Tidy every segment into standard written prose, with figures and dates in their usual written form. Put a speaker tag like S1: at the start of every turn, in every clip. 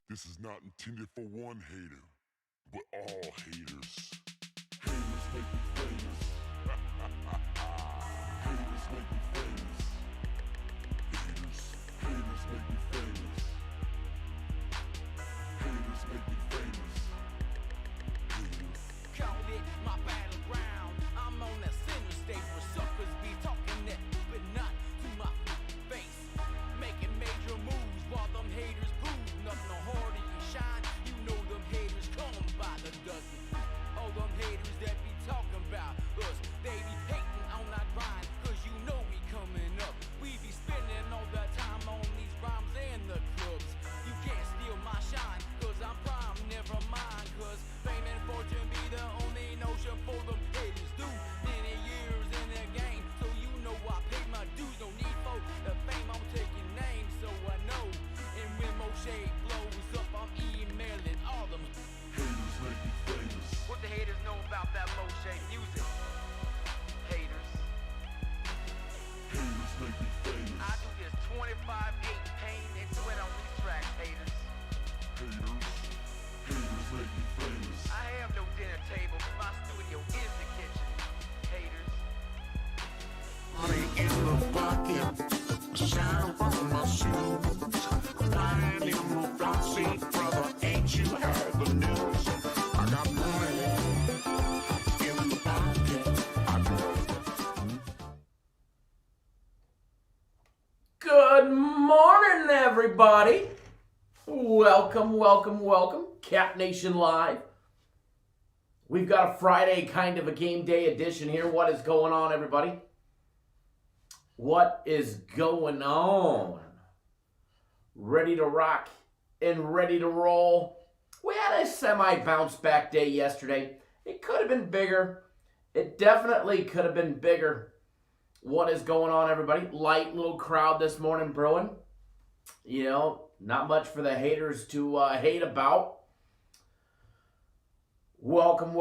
S1: This is not intended for one hater, but all haters. Haters make me famous. Haters make me famous. Haters make me famous. Haters make me famous. Haters.
S2: Call it my battleground. I'm on that center stage where suckers be talking that, but not to my face. Making major moves while them haters boo. Nothing no harder you shine. You know them haters come by the dozen. All them haters that be talking about us, they be hating on our grind. Cause you know we coming up. We be spending all the time on these rhymes and the clubs. You can't steal my shine, cause I'm prime, never mind. Cause fame and fortune be the only notion for them haters. Do many years in the game, so you know I paid my dues. No need for the fame, I'm taking names, so I know. And when Moshe blows up, I'm emailing all them.
S1: Haters make me famous.
S2: What the haters know about that Moshe music? Haters.
S1: Haters make me famous.
S2: I do this 25/8 pain and sweat on these tracks, haters.
S1: Haters. Haters make me famous.
S2: I have no dinner table, my studio is the kitchen. Haters.
S3: Money in the bucket, shine from my shoes. Lying in my front seat, brother, ain't you heard the news? I got money in the pocket. I do.
S4: Good morning, everybody. Welcome. Cat Nation Live. We've got a Friday kind of a game day edition here. What is going on, everybody? What is going on? Ready to rock and ready to roll. We had a semi-bounce back day yesterday. It could have been bigger. It definitely could have been bigger. What is going on, everybody? Light little crowd this morning brewing. You know, not much for the haters to hate about. Welcome.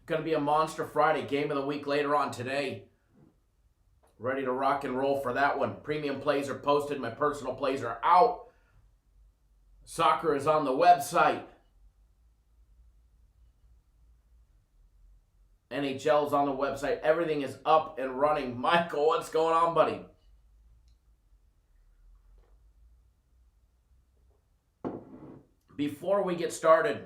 S4: Going to be a Monster Friday, game of the week later on today. Ready to rock and roll for that one. Premium plays are posted. My personal plays are out. Soccer is on the website. NHL is on the website. Everything is up and running. Michael, what's going on, buddy? Before we get started,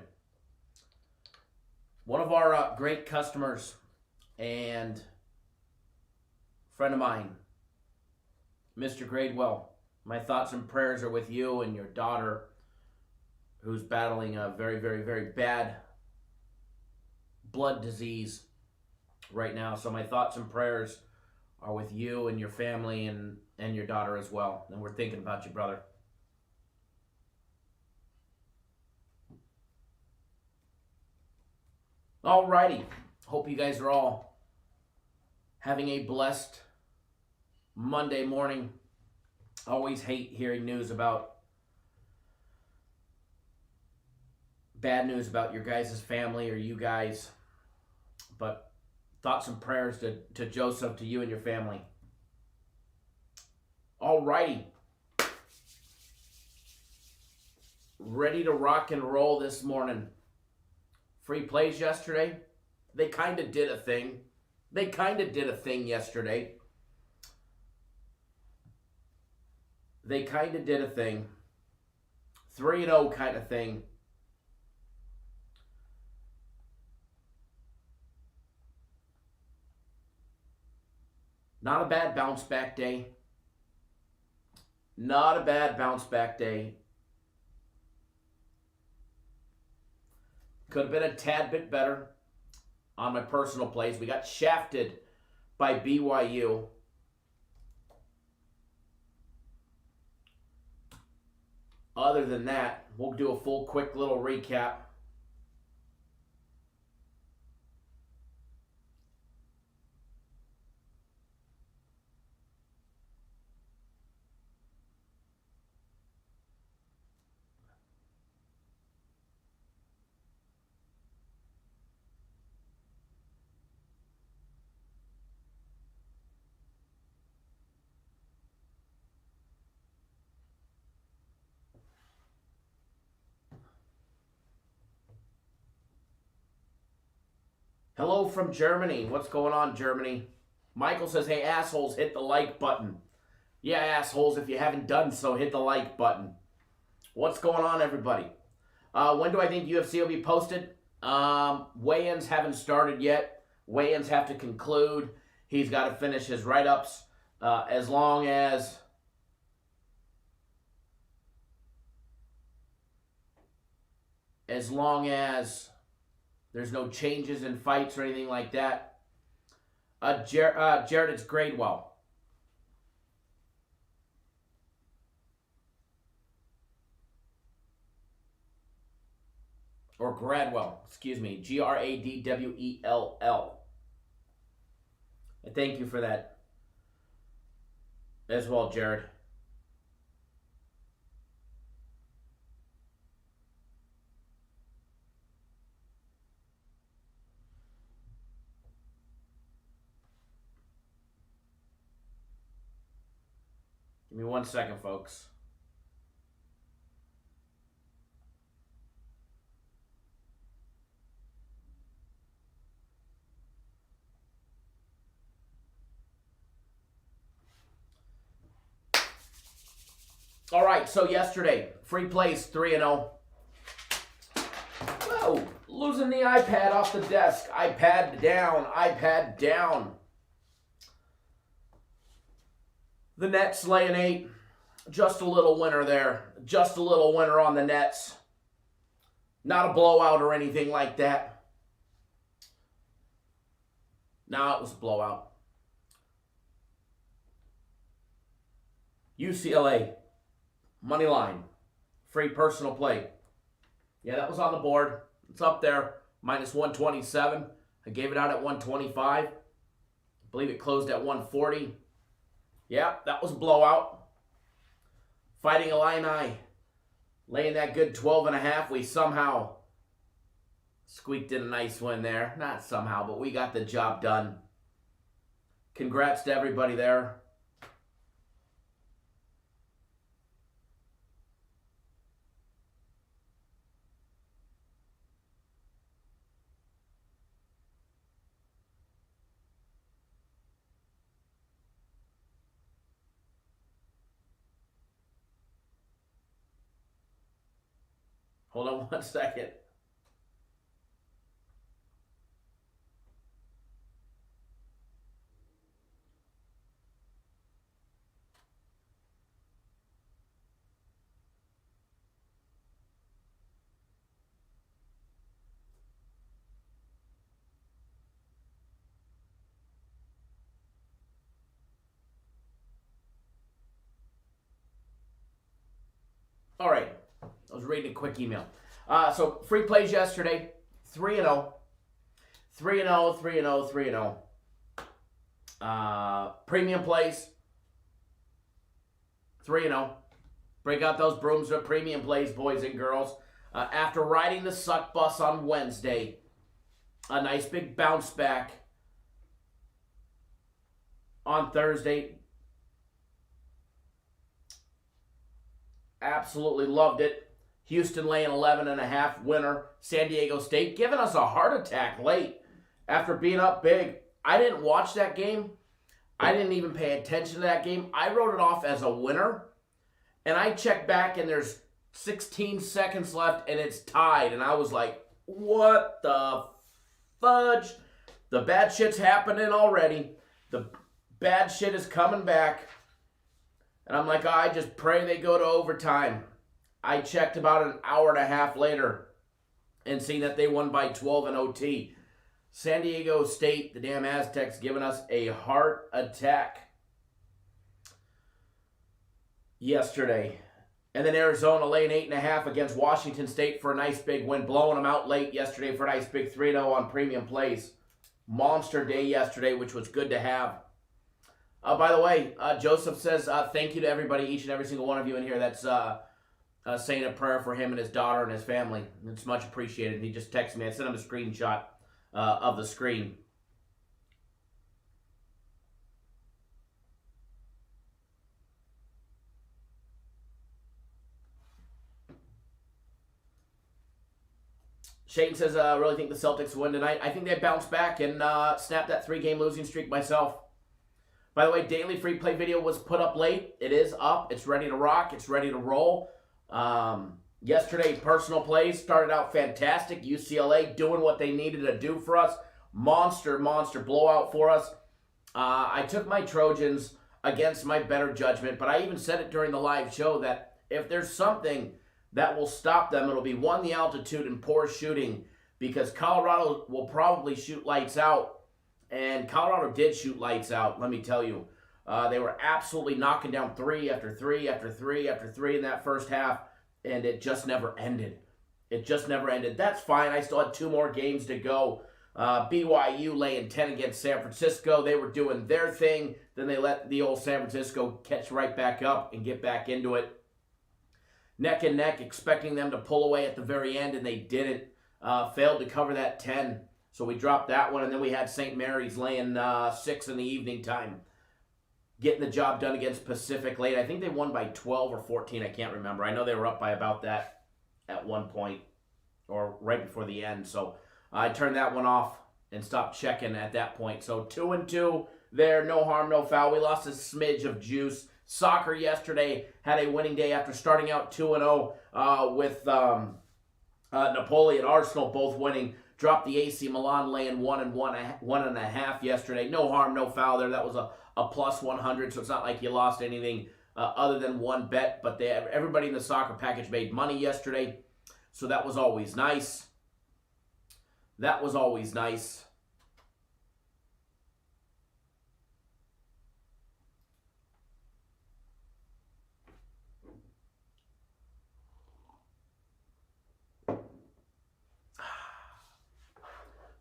S4: one of our great customers and friend of mine, Mr. Gradewell, my thoughts and prayers are with you and your daughter, who's battling a very, very, very bad blood disease right now. So my thoughts and prayers are with you and your family and your daughter as well. And we're thinking about you, brother. Alrighty. Hope you guys are all having a blessed Monday morning. Always hate hearing news about bad news about your guys' family or you guys. But thoughts and prayers to Joseph, to you and your family. Alrighty. Ready to rock and roll this morning. Free plays yesterday. They kind of did a thing. Yesterday. They kind of did a thing. 3-0 kind of thing. Not a bad bounce back day. Could have been a tad bit better on my personal plays. We got shafted by BYU. Other than that, we'll do a full quick little recap. Hello from Germany. What's going on, Germany? Michael says, hey, assholes, hit the like button. Yeah, assholes, if you haven't done so, hit the like button. What's going on, everybody? When do I think UFC will be posted? Weigh-ins haven't started yet. Weigh-ins have to conclude. He's got to finish his write-ups. As long as there's no changes in fights or anything like that. Jared, it's Gradewell. Or Gradwell, excuse me. Gradwell. I thank you for that as well, Jared. Give me 1 second, folks. All right, so yesterday, free plays 3-0. Whoa, losing the iPad off the desk. iPad down. The Nets laying 8. Just a little winner there. Just a little winner on the Nets. Not a blowout or anything like that. No, it was a blowout. UCLA. Money line. Free personal play. Yeah, that was on the board. It's up there. Minus 127. I gave it out at 125. I believe it closed at 140. Yeah, that was a blowout. Fighting Illini. Laying that good 12.5. We somehow squeaked in a nice win there. Not somehow, but we got the job done. Congrats to everybody there. Hold on 1 second. All right. I was reading a quick email. So free plays yesterday, 3-0. 3-0. Premium plays, 3-0. Break out those brooms with premium plays, boys and girls. After riding the suck bus on Wednesday, a nice big bounce back on Thursday. Absolutely loved it. Houston laying 11.5 winner. San Diego State giving us a heart attack late after being up big. I didn't watch that game. I didn't even pay attention to that game. I wrote it off as a winner. And I checked back and there's 16 seconds left and it's tied. And I was like, what the fudge? The bad shit's happening already. The bad shit is coming back. And I'm like, I just pray they go to overtime. I checked about an hour and a half later and seen that they won by 12 in OT. San Diego State, the damn Aztecs, giving us a heart attack yesterday. And then Arizona laying 8.5 against Washington State for a nice big win, blowing them out late yesterday for a nice big 3-0 on premium plays. Monster day yesterday, which was good to have. By the way, Joseph says thank you to everybody, each and every single one of you in here that's saying a prayer for him and his daughter and his family. It's much appreciated. He just texted me. I sent him a screenshot of the screen. Shane says, I really think the Celtics win tonight. I think they bounce back and snap that 3-game losing streak myself. By the way, daily free play video was put up late. It is up. It's ready to rock. It's ready to roll. Yesterday, personal plays started out fantastic. UCLA doing what they needed to do for us. Monster blowout for us. I took my Trojans against my better judgment, but I even said it during the live show that if there's something that will stop them, it'll be one, the altitude and poor shooting, because Colorado will probably shoot lights out, and Colorado did shoot lights out, let me tell you. They were absolutely knocking down 3 after 3 after 3 after 3 in that first half, and it just never ended. It just never ended. That's fine. I still had 2 more games to go. BYU laying 10 against San Francisco. They were doing their thing. Then they let the old San Francisco catch right back up and get back into it. Neck and neck, expecting them to pull away at the very end, and they didn't. Failed to cover that 10. So we dropped that one, and then we had St. Mary's laying 6 in the evening time. Getting the job done against Pacific late. I think they won by 12 or 14. I can't remember. I know they were up by about that at one point or right before the end. So I turned that one off and stopped checking at that point. So 2-2 there. No harm, no foul. We lost a smidge of juice. Soccer yesterday had a winning day after starting out 2-0 with Napoli and Arsenal both winning. Dropped the AC Milan laying 1.5 yesterday. No harm, no foul there. That was a plus 100, so it's not like you lost anything other than one bet. But everybody in the soccer package made money yesterday, so that was always nice. That was always nice.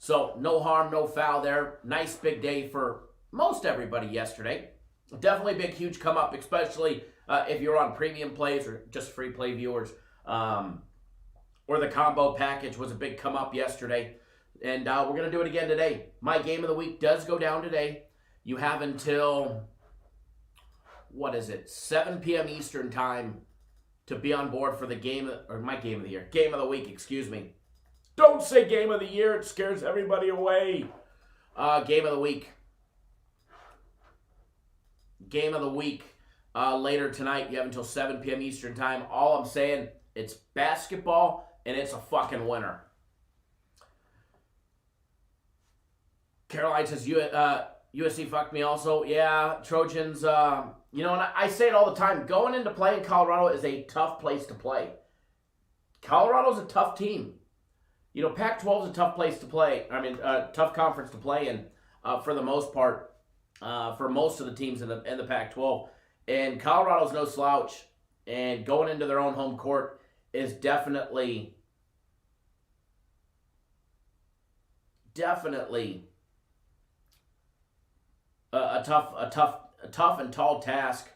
S4: So, no harm, no foul there. Nice big day for most everybody yesterday. Definitely a big, huge come up, especially if you're on premium plays or just free play viewers. Or the combo package was a big come up yesterday. And we're going to do it again today. My game of the week does go down today. You have until, 7 p.m. Eastern time to be on board for the game of the week, excuse me. Don't say game of the year. It scares everybody away. Game of the week. Game of the week. Later tonight, you have until 7 p.m. Eastern time. All I'm saying, it's basketball, and it's a fucking winner. Caroline says, USC fucked me also. Yeah, Trojans, and I say it all the time. Going into play in Colorado is a tough place to play. Colorado's a tough team. Pac-12 is a tough place to play. Tough conference to play in for the most part, for most of the teams in the Pac-12. And Colorado's no slouch. And going into their own home court is definitely a tough and tall task.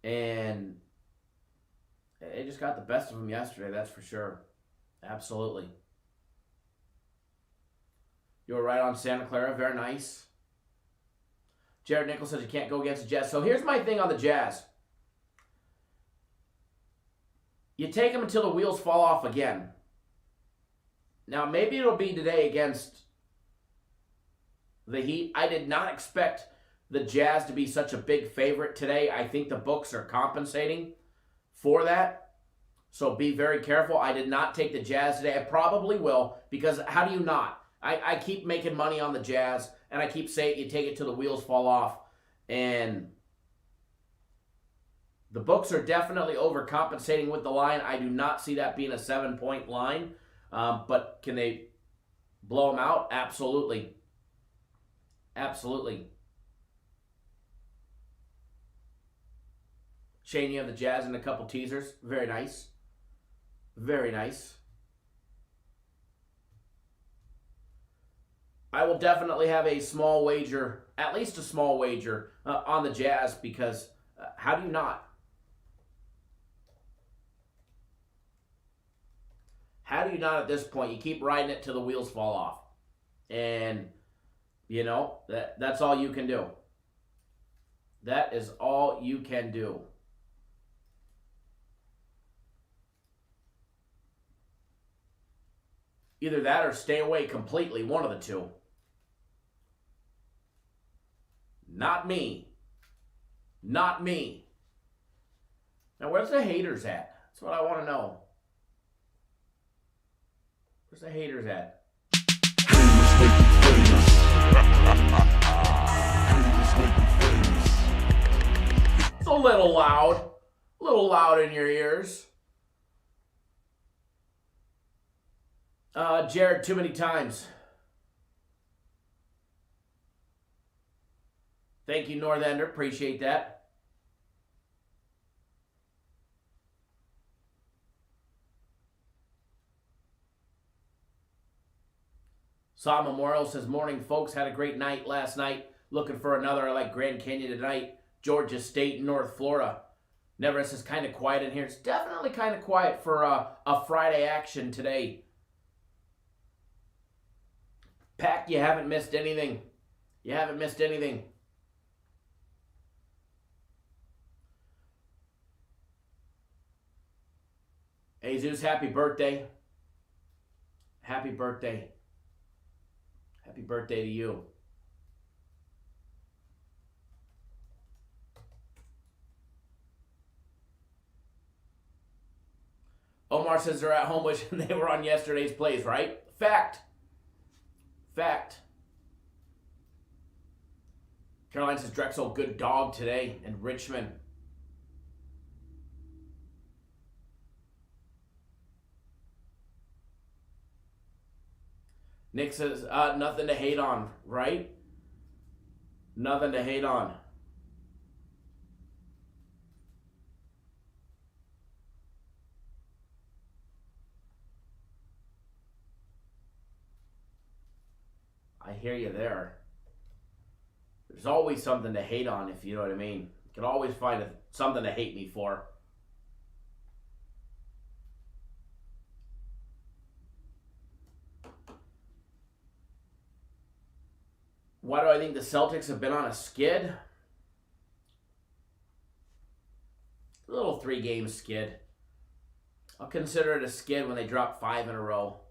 S4: And they just got the best of them yesterday, that's for sure. Absolutely. You were right on Santa Clara. Very nice. Jared Nichols says you can't go against the Jazz. So here's my thing on the Jazz. You take them until the wheels fall off again. Now, maybe it'll be today against the Heat. I did not expect the Jazz to be such a big favorite today. I think the books are compensating for that. So be very careful. I did not take the Jazz today. I probably will, because how do you not? I keep making money on the Jazz, and I keep saying you take it till the wheels fall off. And the books are definitely overcompensating with the line. I do not see that being a 7-point line. But can they blow them out? Absolutely. Absolutely. Shane, you have the Jazz and a couple teasers. Very nice. Very nice. I will definitely have a small wager, at least a small wager, on the Jazz, because how do you not? How do you not at this point? You keep riding it till the wheels fall off. And, that's all you can do. That is all you can do. Either that or stay away completely. One of the two. Not me. Not me. Now, where's the haters at? That's what I want to know. Where's the haters at? It's a little loud. A little loud in your ears. Jared, too many times. Thank you, Northender. Appreciate that. Saw Memorial says, morning, folks. Had a great night last night. Looking for another. I like Grand Canyon tonight. Georgia State, North Florida. Never says kind of quiet in here. It's definitely kind of quiet for a Friday action today. Pack, you haven't missed anything. You haven't missed anything. Hey, Zeus, happy birthday. Happy birthday. Happy birthday to you. Omar says they're at home wishing they were on yesterday's plays, right? Fact. Fact. Caroline says Drexel, good dog today. And Richmond. Nick says, nothing to hate on, right? Nothing to hate on. I hear you there. There's always something to hate on, if you know what I mean. You can always find something to hate me for. Why do I think the Celtics have been on a skid? A little 3-game skid. I'll consider it a skid when they drop 5 in a row.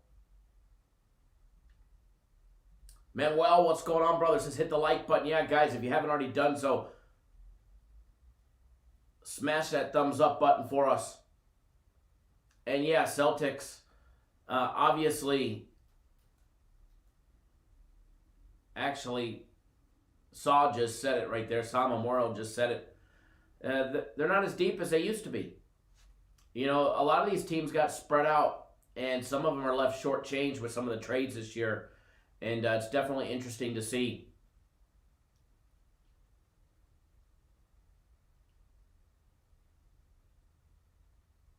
S4: Manuel, what's going on, brother? Says hit the like button. Yeah, guys, if you haven't already done so, smash that thumbs up button for us. And yeah, Celtics, obviously, actually, Saw just said it right there. Saw Memorial just said it. They're not as deep as they used to be. You know, a lot of these teams got spread out, and some of them are left shortchanged with some of the trades this year. And it's definitely interesting to see.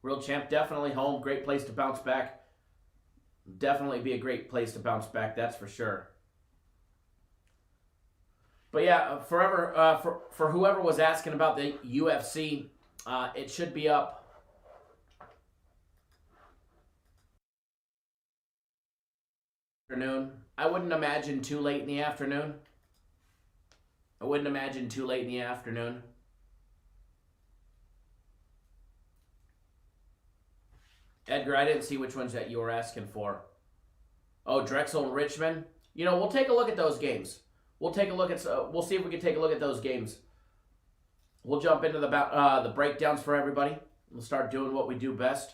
S4: Real Champ, definitely home. Great place to bounce back. Definitely be a great place to bounce back, that's for sure. But yeah, forever for whoever was asking about the UFC, it should be up. Afternoon. I wouldn't imagine too late in the afternoon. Edgar, I didn't see which ones that you were asking for. Oh, Drexel and Richmond. You know, we'll take a look at those games. We'll take a look at. We'll see if we can take a look at those games. We'll jump into the breakdowns for everybody. We'll start doing what we do best.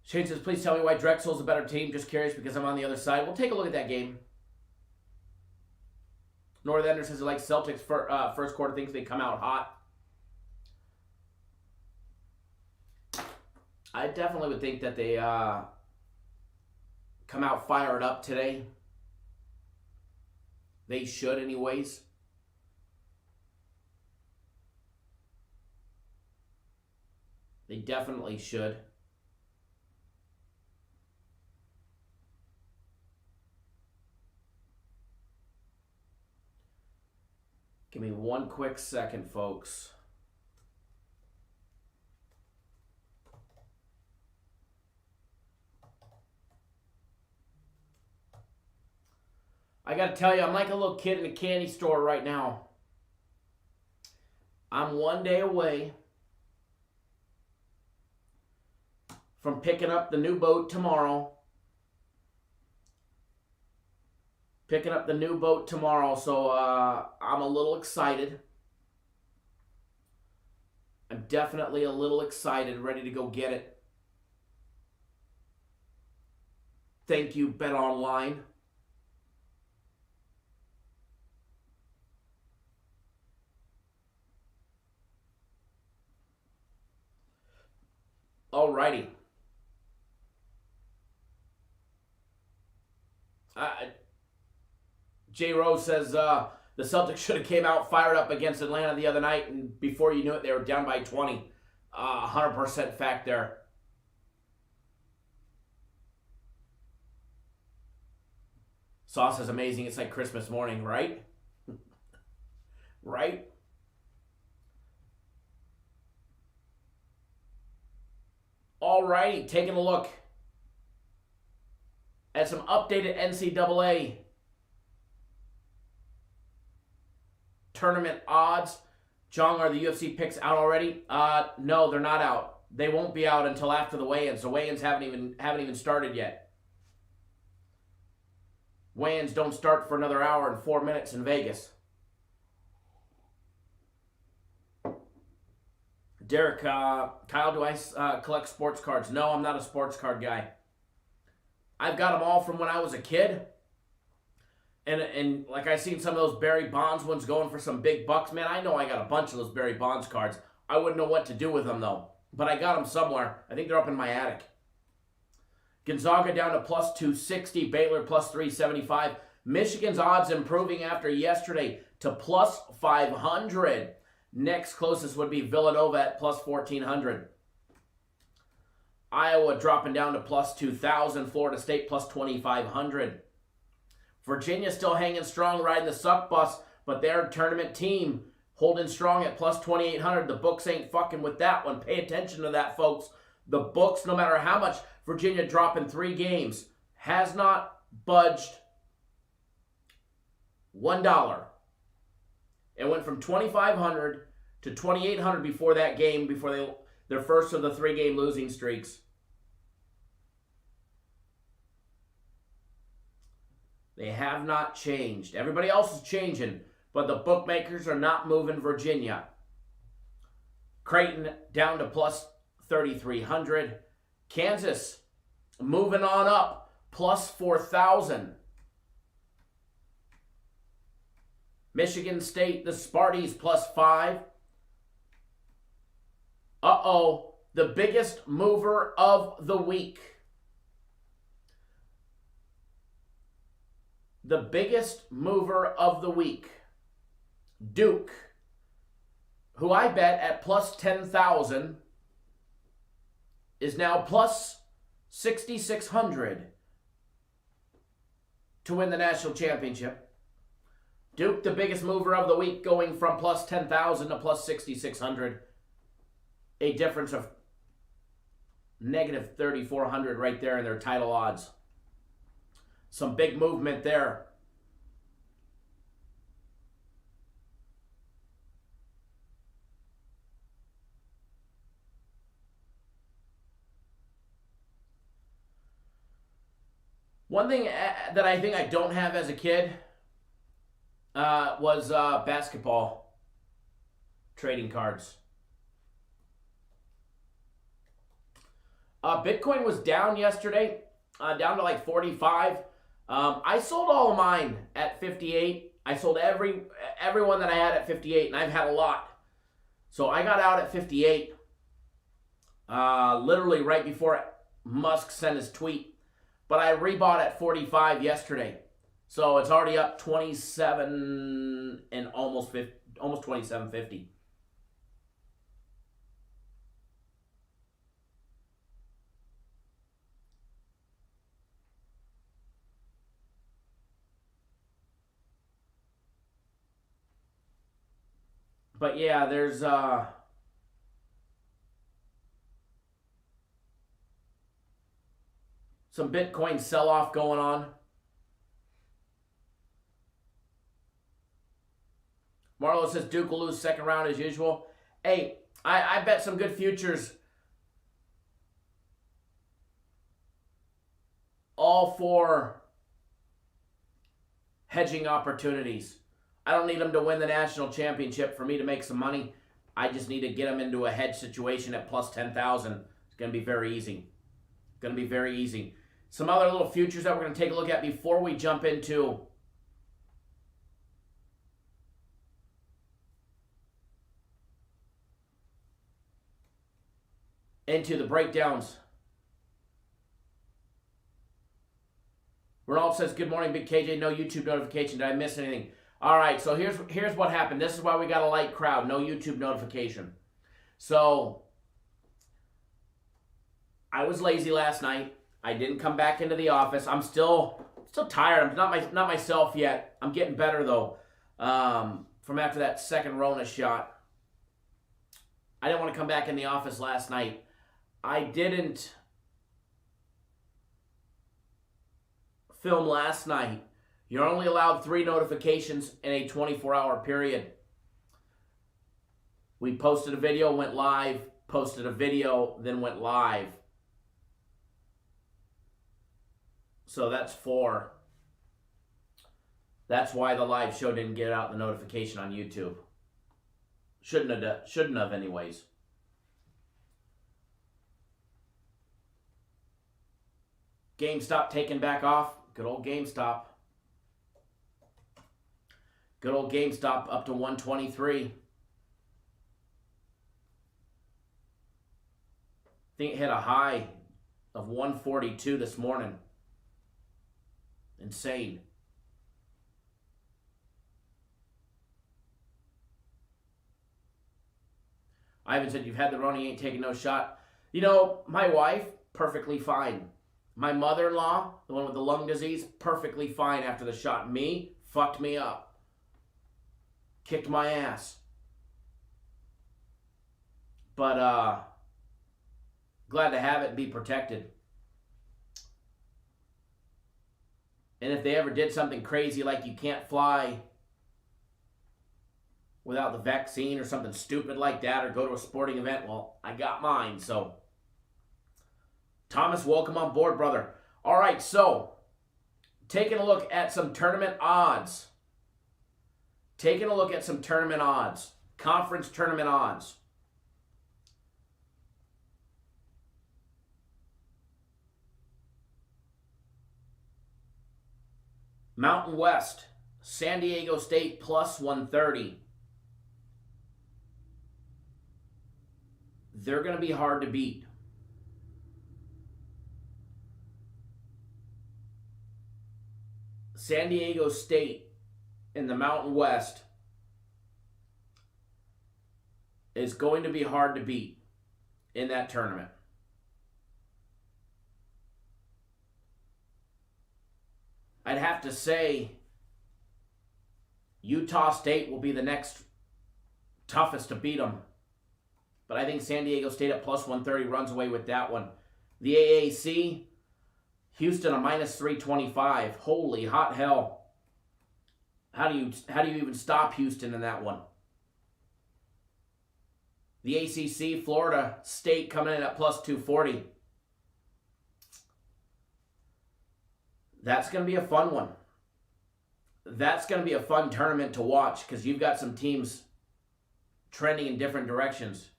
S4: Shane says, please tell me why Drexel's a better team. Just curious because I'm on the other side. We'll take a look at that game. Northender says, like Celtics first quarter, thinks they come out hot. I definitely would think that they come out fired up today. They should anyways. They definitely should. Give me one quick second, folks. I gotta tell you, I'm like a little kid in a candy store right now. I'm one day away from picking up the new boat tomorrow. So I'm a little excited. I'm definitely a little excited, ready to go get it. Thank you, Bet Online. Alrighty. J. Rose says the Celtics should have came out fired up against Atlanta the other night, and before you knew it, they were down by 20. 100% fact there. Sauce is amazing. It's like Christmas morning, right? Right? Alrighty, taking a look at some updated NCAA tournament odds. Jong, are the UFC picks out already? No, they're not out. They won't be out until after the weigh-ins. The weigh-ins haven't even started yet. Weigh-ins don't start for another hour and 4 minutes in Vegas. Derek, Kyle, do I collect sports cards? No, I'm not a sports card guy. I've got them all from when I was a kid. And like I've seen some of those Barry Bonds ones going for some big bucks. Man, I know I got a bunch of those Barry Bonds cards. I wouldn't know what to do with them, though. But I got them somewhere. I think they're up in my attic. Gonzaga down to plus 260. Baylor plus 375. Michigan's odds improving after yesterday to plus 500. Next closest would be Villanova at plus 1,400. Iowa dropping down to plus 2,000. Florida State plus 2,500. Virginia still hanging strong, riding the suck bus, but their tournament team holding strong at plus 2,800. The books ain't fucking with that one. Pay attention to that, folks. The books, no matter how much Virginia dropping 3 games, has not budged $1. It went from 2,500 to 2,800 before that game, before their first of the 3-game losing streaks. They have not changed. Everybody else is changing, but the bookmakers are not moving Virginia. Creighton down to plus 3,300. Kansas moving on up, plus 4,000. Michigan State, the Sparties, plus 5. Uh-oh, the biggest mover of the week. The biggest mover of the week. Duke, who I bet at plus 10,000, is now plus 6,600 to win the national championship. Duke, the biggest mover of the week, going from plus 10,000 to plus 6,600. A difference of negative 3,400 right there in their title odds. Some big movement there. One thing that I think I don't have as a kid was basketball trading cards. Bitcoin was down yesterday, down to like 45. I sold all of mine at 58. I sold everyone that I had at 58, and I've had a lot. So I got out at 58, literally right before Musk sent his tweet. But I rebought at 45 yesterday. So it's already up 27 and almost 27.50. But yeah, there's some Bitcoin sell-off going on. Marlo says Duke will lose second round as usual. Hey, I bet some good futures. All for hedging opportunities. I don't need them to win the national championship for me to make some money. I just need to get them into a hedge situation at plus 10,000. It's going to be very easy. Going to be very easy. Some other little futures that we're going to take a look at before we jump into the breakdowns. Ronald says, good morning, Big KJ. No YouTube notification. Did I miss anything? All right, so here's what happened. This is why we got a light crowd. No YouTube notification. So I was lazy last night. I didn't come back into the office. I'm still tired. I'm not myself yet. I'm getting better though. From after that second Rona shot, I didn't want to come back in the office last night. I didn't film last night. You're only allowed 3 notifications in a 24-hour period. We posted a video, went live, posted a video, then went live. So that's 4. That's why the live show didn't get out the notification on YouTube. Shouldn't have anyways. GameStop taken back off. Good old GameStop. Good old GameStop up to 123. I think it hit a high of 142 this morning. Insane. Ivan said, you've had the Rona, you ain't taking no shot. You know, my wife, perfectly fine. My mother-in-law, the one with the lung disease, perfectly fine after the shot. Me, fucked me up. Kicked my ass. But, glad to have it and be protected. And if they ever did something crazy like you can't fly without the vaccine or something stupid like that, or go to a sporting event, well, I got mine, so. Thomas, welcome on board, brother. All right, so taking a look at some tournament odds. Conference tournament odds. Mountain West, San Diego State plus 130. They're going to be hard to beat. San Diego State in the Mountain West is going to be hard to beat in that tournament. I'd have to say Utah State will be the next toughest to beat them. But I think San Diego State at plus 130 runs away with that one. The AAC, Houston a minus 325. Holy hot hell. How do you even stop Houston in that one? The ACC, Florida State coming in at plus 240. That's going to be a fun one. That's going to be a fun tournament to watch because you've got some teams trending in different directions.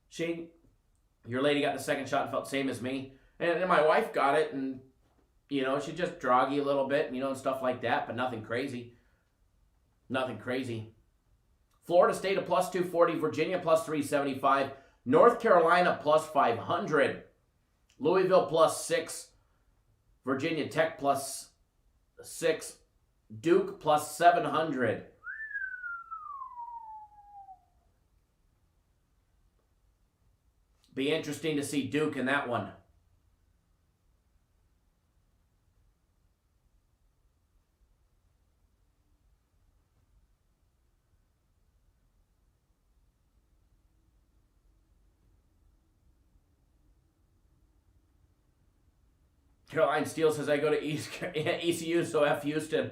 S4: Shane, your lady got the second shot and felt the same as me. And my wife got it, and, you know, she just droggy a little bit, you know, and stuff like that, but nothing crazy. Nothing crazy. Florida State a plus 240, Virginia plus 375, North Carolina plus 500, Louisville plus 6, Virginia Tech plus 6, Duke plus 700. Be interesting to see Duke in that one. Caroline Steele says, I go to ECU, so F Houston.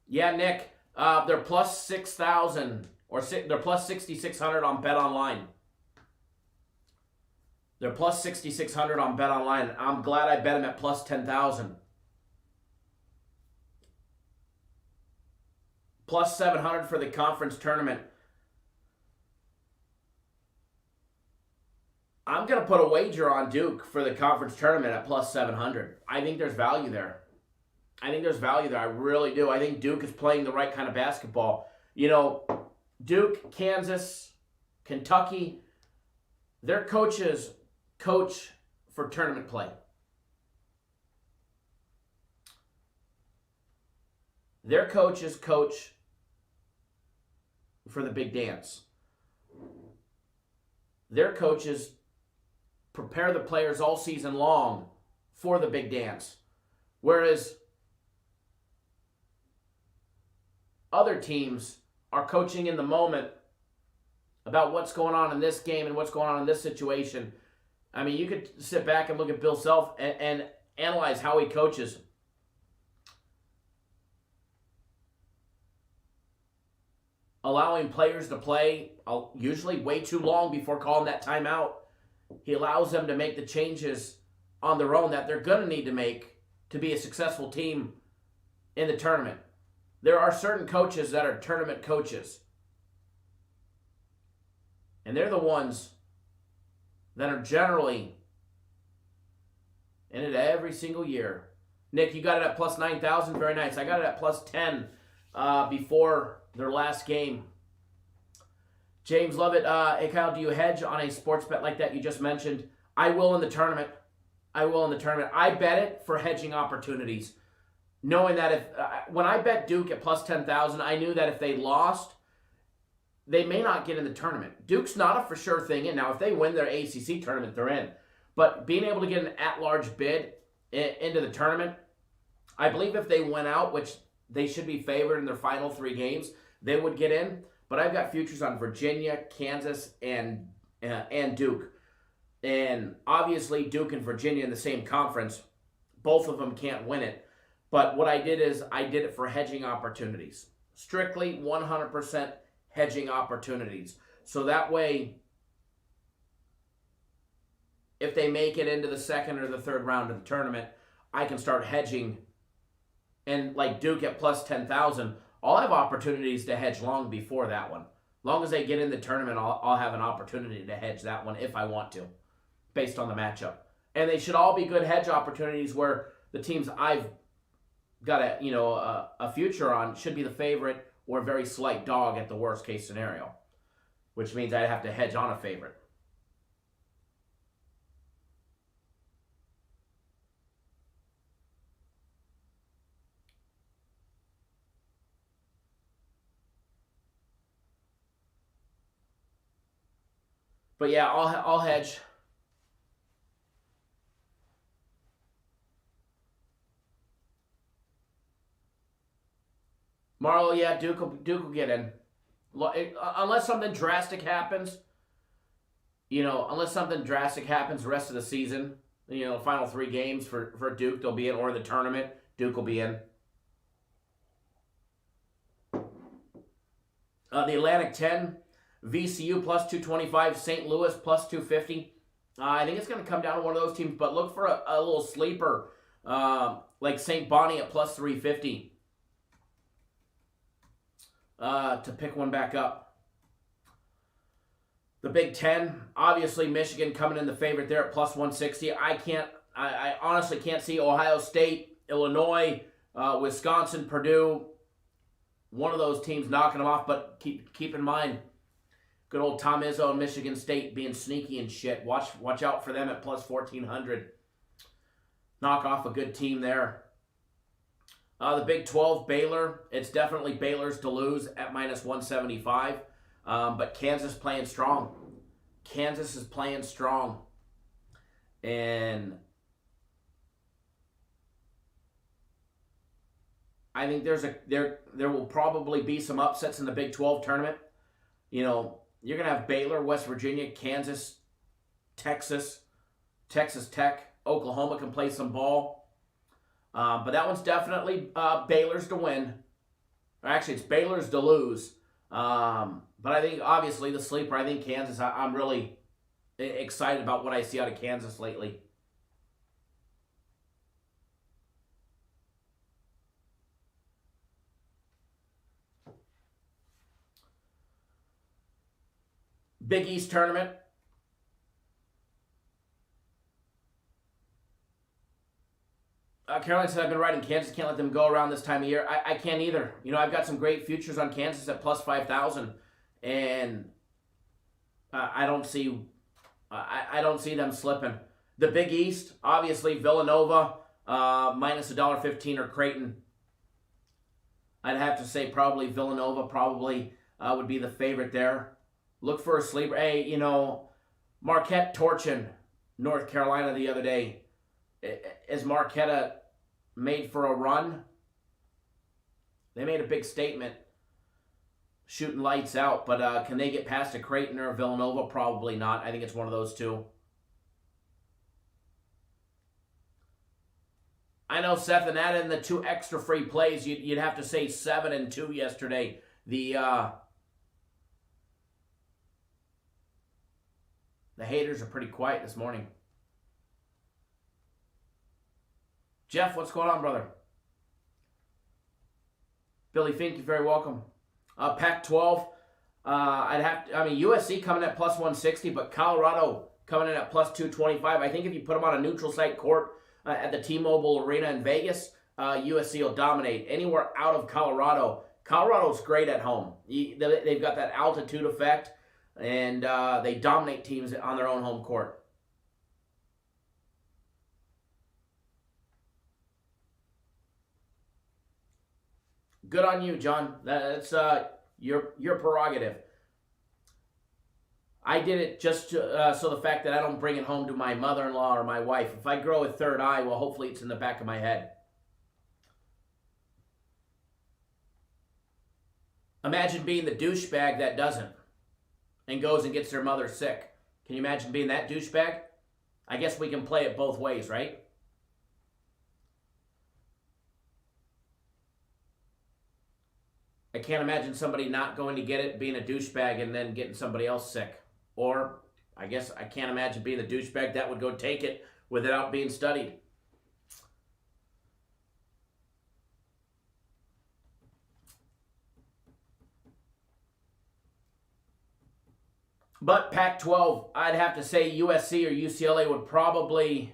S4: Yeah, Nick, they're plus 6,000 or they're plus 6,600 on Bet Online. They're plus 6,600 on Bet Online. I'm glad I bet them at plus 10,000. Plus 700 for the conference tournament. I'm going to put a wager on Duke for the conference tournament at plus 700. I think there's value there. I really do. I think Duke is playing the right kind of basketball. You know, Duke, Kansas, Kentucky, their coaches coach for tournament play. Their coaches coach for the big dance. Their coaches prepare the players all season long for the big dance. Whereas other teams are coaching in the moment about what's going on in this game and what's going on in this situation. I mean, you could sit back and look at Bill Self and analyze how he coaches. Allowing players to play usually way too long before calling that timeout. He allows them to make the changes on their own that they're going to need to make to be a successful team in the tournament. There are certain coaches that are tournament coaches. And they're the ones that are generally in it every single year. Nick, you got it at plus 9,000. Very nice. I got it at plus 10 before their last game. James Lovett, hey Kyle, do you hedge on a sports bet like that you just mentioned? I will in the tournament. I bet it for hedging opportunities. Knowing that if when I bet Duke at plus 10,000, I knew that if they lost, they may not get in the tournament. Duke's not a for sure thing in. Now, if they win their ACC tournament, they're in. But being able to get an at-large bid into the tournament, I believe if they went out, which they should be favored in their final 3 games, they would get in. But I've got futures on Virginia, Kansas, and Duke. And obviously, Duke and Virginia in the same conference, both of them can't win it. But what I did is I did it for hedging opportunities. Strictly 100% hedging opportunities. So that way, if they make it into the second or the third round of the tournament, I can start hedging. And like Duke at plus 10,000, I'll have opportunities to hedge long before that one. Long as they get in the tournament, I'll have an opportunity to hedge that one if I want to, based on the matchup. And they should all be good hedge opportunities where the teams I've got a future on should be the favorite or a very slight dog at the worst case scenario, which means I'd have to hedge on a favorite. But yeah, I'll hedge. Marlo, yeah, Duke will get in. Unless something drastic happens, the rest of the season, final 3 games for Duke, they'll be in, or the tournament, Duke will be in. The Atlantic 10, VCU plus 225, St. Louis plus 250. I think it's going to come down to one of those teams, but look for a little sleeper like St. Bonnie at plus 350 to pick one back up. The Big Ten, obviously Michigan coming in the favorite there at plus 160. I honestly can't see Ohio State, Illinois, Wisconsin, Purdue, one of those teams knocking them off, but keep in mind, good old Tom Izzo and Michigan State being sneaky and shit. Watch out for them at plus 1,400. Knock off a good team there. The Big 12, Baylor. It's definitely Baylor's to lose at minus 175. But Kansas playing strong. Kansas is playing strong. And I think there will probably be some upsets in the Big 12 tournament. You're going to have Baylor, West Virginia, Kansas, Texas Tech, Oklahoma can play some ball. But that one's definitely Baylor's to win. Actually, it's Baylor's to lose. But I think, obviously, the sleeper, I think Kansas, I'm really excited about what I see out of Kansas lately. Big East tournament. Caroline said, I've been riding Kansas. Can't let them go around this time of year. I can't either. You know, I've got some great futures on Kansas at plus 5,000. And I don't see them slipping. The Big East, obviously, Villanova, minus $1.15 or Creighton. I'd have to say probably Villanova would be the favorite there. Look for a sleeper. Hey, you know, Marquette torching North Carolina the other day. Is Marquette made for a run? They made a big statement, shooting lights out, but can they get past a Creighton or a Villanova? Probably not. I think it's one of those two. I know, Seth, and add in the 2 extra free plays, you'd have to say 7 and 2 yesterday. The haters are pretty quiet this morning. Jeff, what's going on, brother? Billy Fink, you're very welcome. Pac-12, USC coming at plus 160, but Colorado coming in at plus 225. I think if you put them on a neutral site court at the T-Mobile Arena in Vegas, USC will dominate. Anywhere out of Colorado, Colorado's great at home. They've got that altitude effect, and they dominate teams on their own home court. Good on you, John. That's your prerogative. I did it just so the fact that I don't bring it home to my mother-in-law or my wife. If I grow a third eye, well, hopefully it's in the back of my head. Imagine being the douchebag that doesn't and goes and gets their mother sick. Can you imagine being that douchebag? I guess we can play it both ways, right? I can't imagine somebody not going to get it, being a douchebag, and then getting somebody else sick. Or, I guess I can't imagine being the douchebag that would go take it without being studied. But Pac-12, I'd have to say USC or UCLA would probably...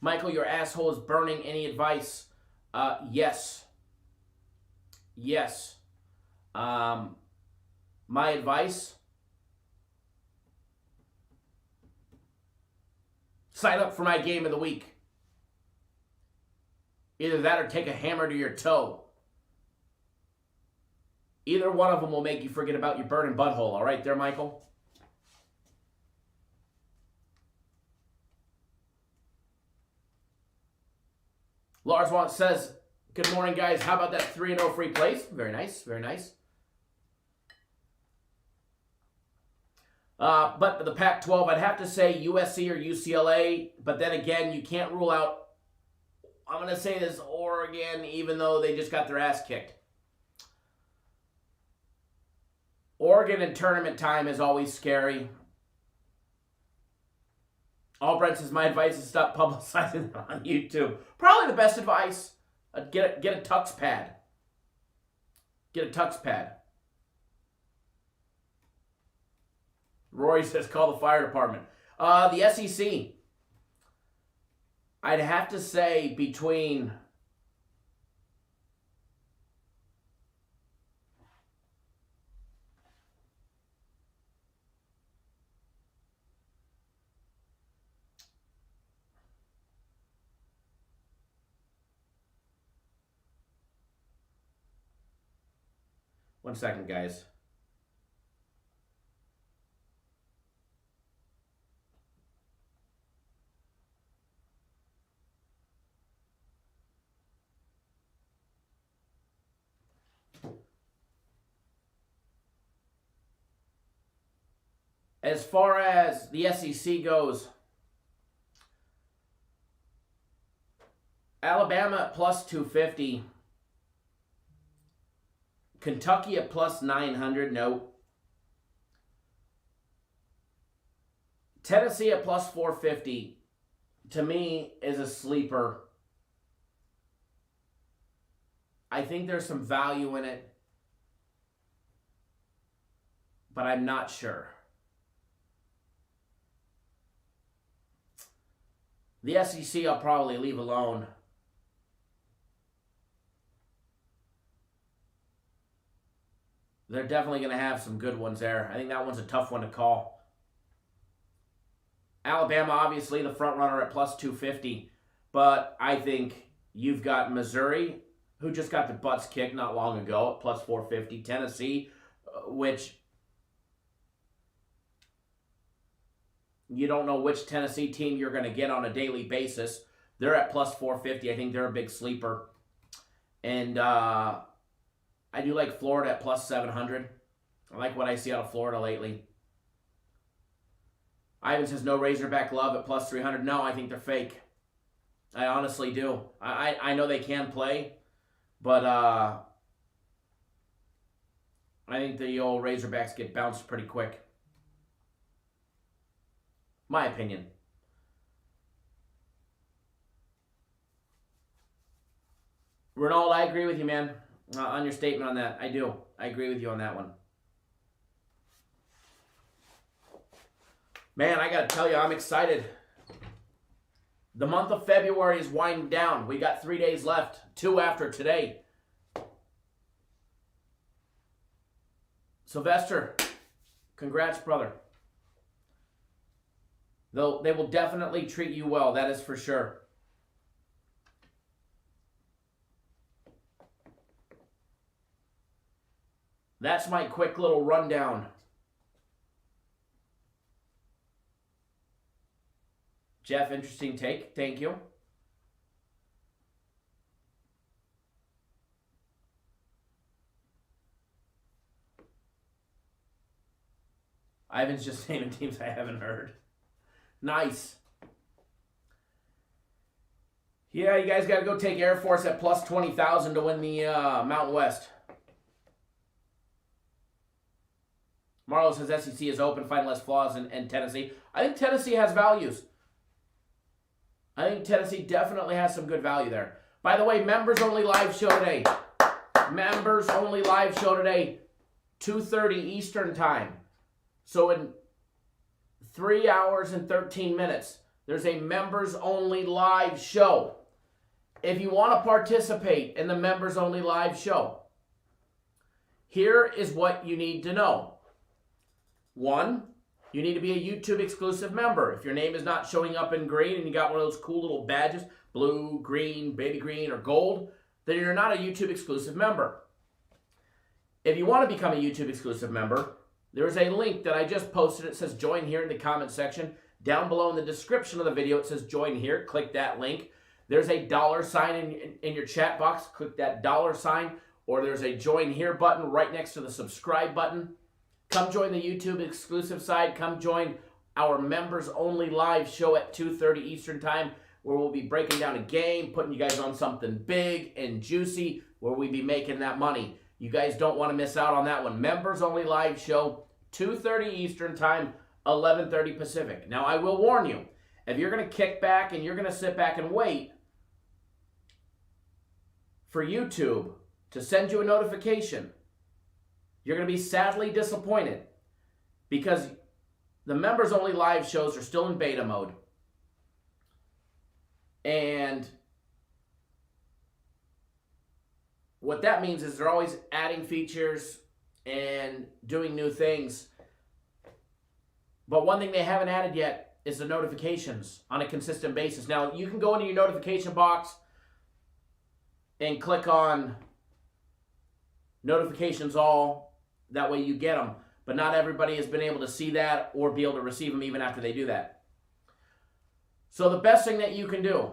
S4: Michael, your asshole is burning. Any advice? Yes. Yes. My advice? Sign up for my game of the week. Either that or take a hammer to your toe. Either one of them will make you forget about your burning butthole. All right there, Michael? Lars Wants says, good morning, guys. How about that 3-0 free plays? Very nice, very nice. But the Pac-12, I'd have to say USC or UCLA. But then again, you can't rule out, I'm going to say this, Oregon, even though they just got their ass kicked. Oregon in tournament time is always scary. Albrent says, my advice is stop publicizing them on YouTube. Probably the best advice. Get a tux pad. Get a tux pad. Rory says, call the fire department. The SEC. I'd have to say between... One second, guys. As far as the SEC goes, Alabama at plus 250. Kentucky at plus 900, no. Tennessee at plus 450, to me, is a sleeper. I think there's some value in it, but I'm not sure. The SEC I'll probably leave alone. They're definitely going to have some good ones there. I think that one's a tough one to call. Alabama, obviously, the front runner at plus 250. But I think you've got Missouri, who just got the butts kicked not long ago at plus 450. Tennessee, which you don't know which Tennessee team you're going to get on a daily basis. They're at plus 450. I think they're a big sleeper. And I do like Florida at plus 700. I like what I see out of Florida lately. Ivan says no Razorback love at plus 300. No, I think they're fake. I honestly do. I know they can play, but I think the old Razorbacks get bounced pretty quick. My opinion. Ronald, I agree with you, man. On your statement on that. I do. I agree with you on that one. Man, I got to tell you, I'm excited. The month of February is winding down. We got 3 days left, 2 after today. Sylvester, congrats, brother. Though they will definitely treat you well, that is for sure. That's my quick little rundown. Jeff, interesting take. Thank you. Ivan's just naming teams I haven't heard. Nice. Yeah, you guys got to go take Air Force at plus 20,000 to win the Mountain West. Marlo says SEC is open, find less flaws in Tennessee. I think Tennessee has values. I think Tennessee definitely has some good value there. By the way, members only live show today. Members only live show today, 2:30 Eastern time. So in 3 hours and 13 minutes, there's a members only live show. If you want to participate in the members only live show, here is what you need to know. 1, you need to be a YouTube exclusive member. If your name is not showing up in green and you got one of those cool little badges, blue, green, baby green, or gold, then you're not a YouTube exclusive member. If you want to become a YouTube exclusive member, there's a link that I just posted. It says join here in the comment section. Down below in the description of the video, it says join here. Click that link. There's a $sign in your chat box. Click that $sign. Or there's a join here button right next to the subscribe button. Come join the YouTube exclusive side. Come join our members only live show at 2:30 Eastern time, where we'll be breaking down a game, putting you guys on something big and juicy, where we be making that money. You guys don't want to miss out on that one. Members only live show, 2:30 Eastern time, 11:30 Pacific. Now, I will warn you, if you're going to kick back and you're going to sit back and wait for YouTube to send you a notification, you're going to be sadly disappointed, because the members only live shows are still in beta mode. And what that means is they're always adding features and doing new things. But one thing they haven't added yet is the notifications on a consistent basis. Now, you can go into your notification box and click on notifications all. That way you get them. But not everybody has been able to see that or be able to receive them even after they do that. So the best thing that you can do,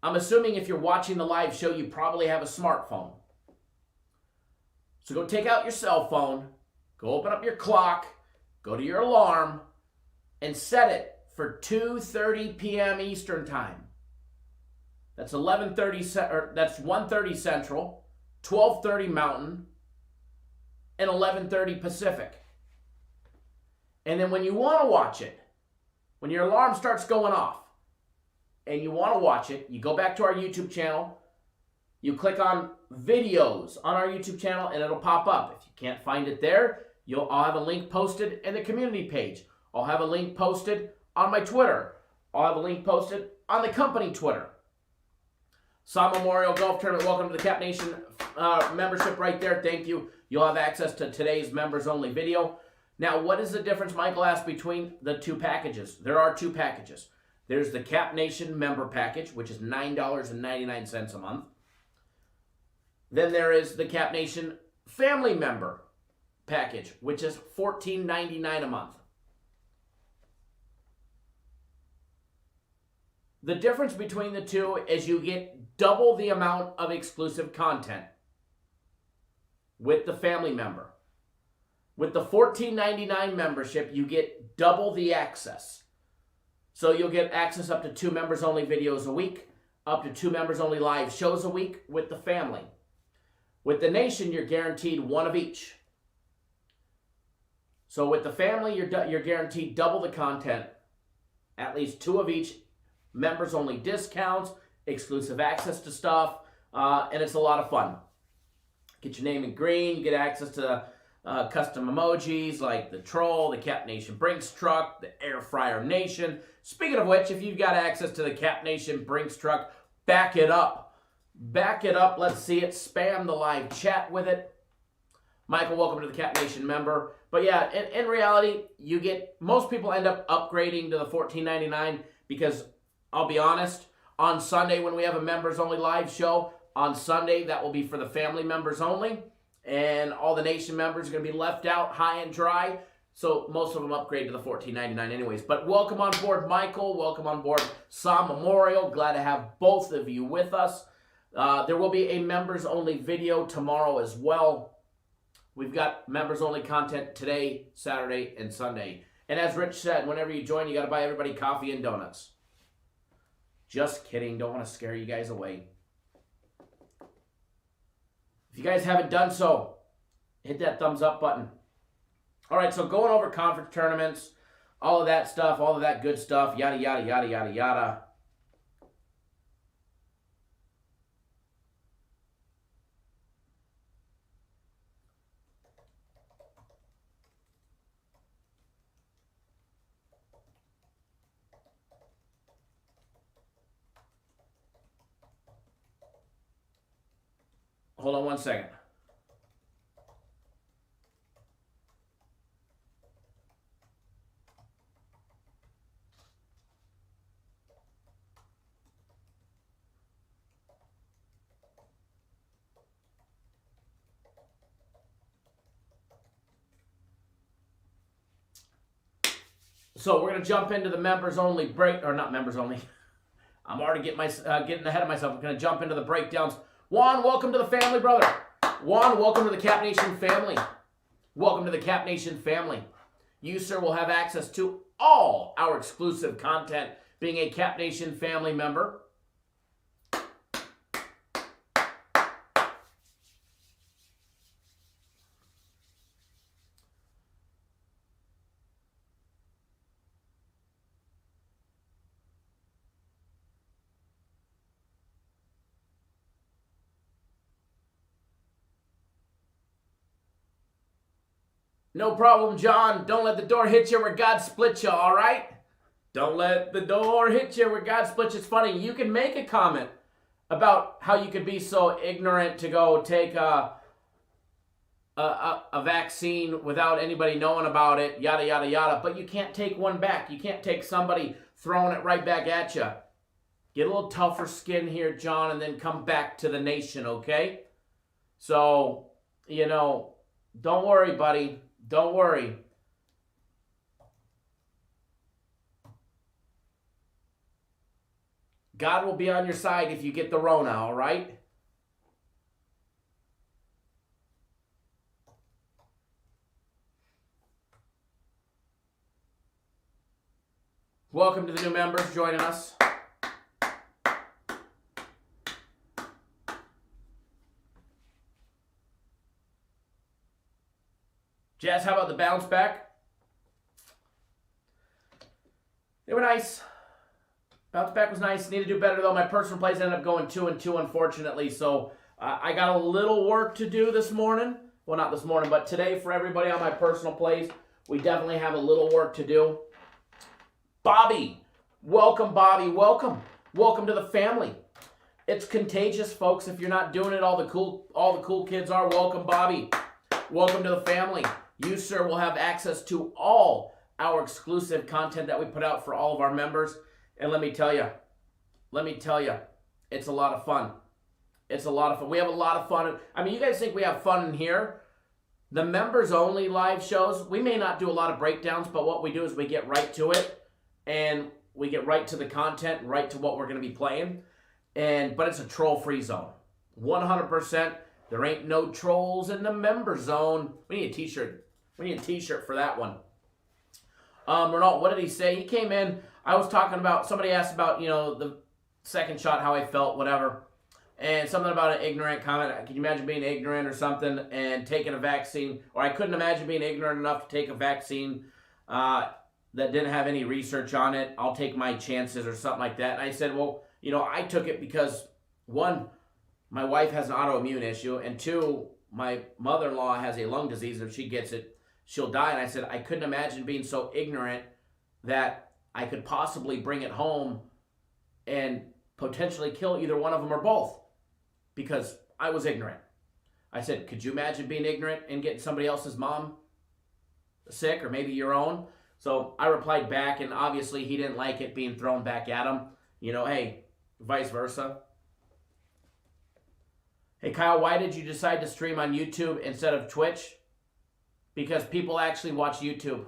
S4: I'm assuming if you're watching the live show, you probably have a smartphone. So go take out your cell phone, go open up your clock, go to your alarm, and set it for 2:30 p.m. Eastern time. That's 1:30 Central, 12:30 Mountain, and 11:30 Pacific. And then when you want to watch it, when your alarm starts going off and you want to watch it, you go back to our YouTube channel, you click on videos on our YouTube channel, and it'll pop up. If you can't find it there, I'll have a link posted in the community page. I'll have a link posted on my Twitter. I'll have a link posted on the company Twitter. Sam Memorial Golf Tournament. Welcome to the Cap Nation membership right there. Thank you. You'll have access to today's members only video. Now, what is the difference, Michael asked, between the two packages? There are two packages. There's the Cap Nation member package, which is $9.99 a month. Then there is the Cap Nation family member package, which is $14.99 a month. The difference between the two is you get double the amount of exclusive content with the family member. With the $14.99 membership, you get double the access. So you'll get access up to 2 members-only videos a week, up to 2 members-only live shows a week with the family. With the Nation, you're guaranteed 1 of each. So with the family, you're guaranteed double the content, at least 2 of each, members-only discounts, exclusive access to stuff, and it's a lot of fun. Get your name in green, you get access to custom emojis like the troll, the Cap Nation Brinks truck, the Air Fryer Nation. Speaking of which, if you've got access to the Cap Nation Brinks truck, back it up. Back it up. Let's see it. Spam the live chat with it. Michael, welcome to the Cap Nation member. But yeah, in reality, most people end up upgrading to the $14.99 because I'll be honest, on Sunday when we have a members only live show, on Sunday that will be for the family members only. And all the Nation members are going to be left out high and dry. So most of them upgrade to the $14.99 anyways. But welcome on board, Michael. Welcome on board, Sam Memorial. Glad to have both of you with us. There will be a members-only video tomorrow as well. We've got members-only content today, Saturday, and Sunday. And as Rich said, whenever you join, you got to buy everybody coffee and donuts. Just kidding. Don't want to scare you guys away. If you guys haven't done so, hit that thumbs up button. All right, so going over conference tournaments, all of that stuff, all of that good stuff, yada, yada, yada, yada, yada. Hold on one second. So we're going to jump into the members only break, or not members only. I'm already getting ahead of myself. I'm going to jump into the breakdowns. Juan, welcome to the family, brother. Juan, welcome to the Cap Nation family. Welcome to the Cap Nation family. You, sir, will have access to all our exclusive content being a Cap Nation family member. No problem, John. Don't let the door hit you where God split you, all right? Don't let the door hit you where God split you. It's funny. You can make a comment about how you could be so ignorant to go take a vaccine without anybody knowing about it, yada, yada, yada. But you can't take one back. You can't take somebody throwing it right back at you. Get a little tougher skin here, John, and then come back to the Nation, okay? So, don't worry, buddy. Don't worry. God will be on your side if you get the Rona, all right? Welcome to the new members joining us. Jazz, how about the bounce back? They were nice. Bounce back was nice. Need to do better, though. My personal plays ended up going 2-2, unfortunately. So I got a little work to do this morning. Well, not this morning, but today for everybody on my personal plays. We definitely have a little work to do. Bobby. Welcome, Bobby. Welcome. Welcome to the family. It's contagious, folks. If you're not doing it, all the cool kids are. Welcome, Bobby. Welcome to the family. You, sir, will have access to all our exclusive content that we put out for all of our members. And let me tell you, it's a lot of fun. It's a lot of fun. We have a lot of fun. I mean, you guys think we have fun in here? The members-only live shows, we may not do a lot of breakdowns, but what we do is we get right to it, and we get right to the content, right to what we're going to be playing. But it's a troll-free zone. 100%. There ain't no trolls in the member zone. We need a t-shirt. We need a t-shirt for that one. Ronald, what did he say? He came in. I was talking about, somebody asked about, the second shot, how I felt, whatever. And something about an ignorant comment. Can you imagine being ignorant or something and taking a vaccine? Or I couldn't imagine being ignorant enough to take a vaccine that didn't have any research on it. I'll take my chances or something like that. And I said, well, I took it because, one, my wife has an autoimmune issue. And two, my mother-in-law has a lung disease. If she gets it, she'll die. And I said, I couldn't imagine being so ignorant that I could possibly bring it home and potentially kill either one of them or both because I was ignorant. I said, could you imagine being ignorant and getting somebody else's mom sick or maybe your own? So I replied back, and obviously he didn't like it being thrown back at him. Hey, vice versa. Hey, Kyle, why did you decide to stream on YouTube instead of Twitch? Because people actually watch YouTube.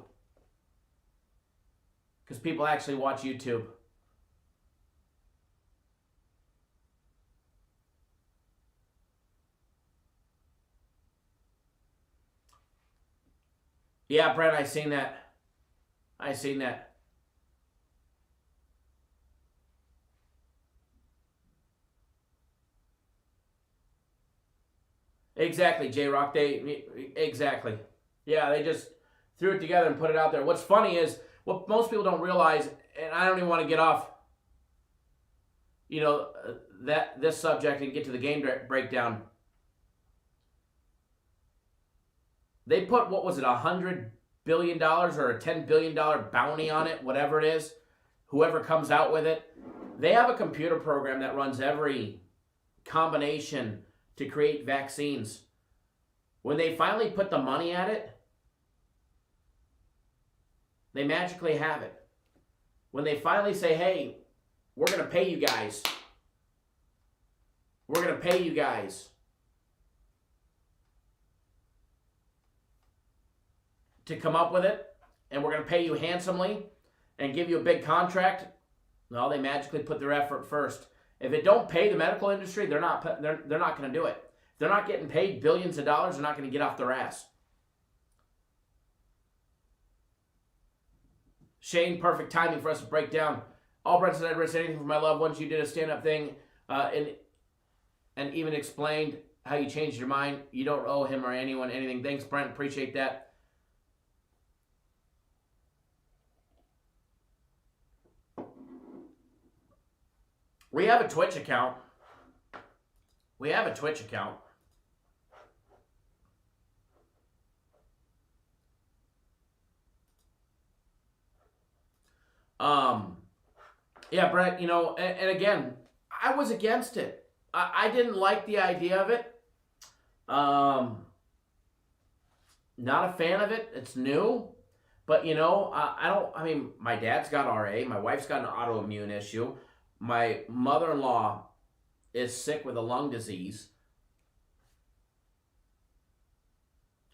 S4: Yeah, Brent, I seen that. Exactly, J-Rock. Exactly. Yeah, they just threw it together and put it out there. What's funny is, what most people don't realize, and I don't even want to get off, this subject and get to the game breakdown. They put, what was it, $100 billion or a $10 billion bounty on it, whatever it is, whoever comes out with it. They have a computer program that runs every combination to create vaccines. When they finally put the money at it, they magically have it. When they finally say, hey, we're going to pay you guys. To come up with it, and we're going to pay you handsomely and give you a big contract. No, they magically put their effort first. If it don't pay the medical industry, they're not going to do it. If they're not getting paid billions of dollars, they're not going to get off their ass. Shane, perfect timing for us to break down. All Brent said I'd risk anything for my loved ones. You did a stand-up thing and even explained how you changed your mind. You don't owe him or anyone anything. Thanks, Brent. Appreciate that. We have a Twitch account. Yeah, Brett, and again, I was against it. I didn't like the idea of it. Not a fan of it. It's new. But, my dad's got RA. My wife's got an autoimmune issue. My mother-in-law is sick with a lung disease.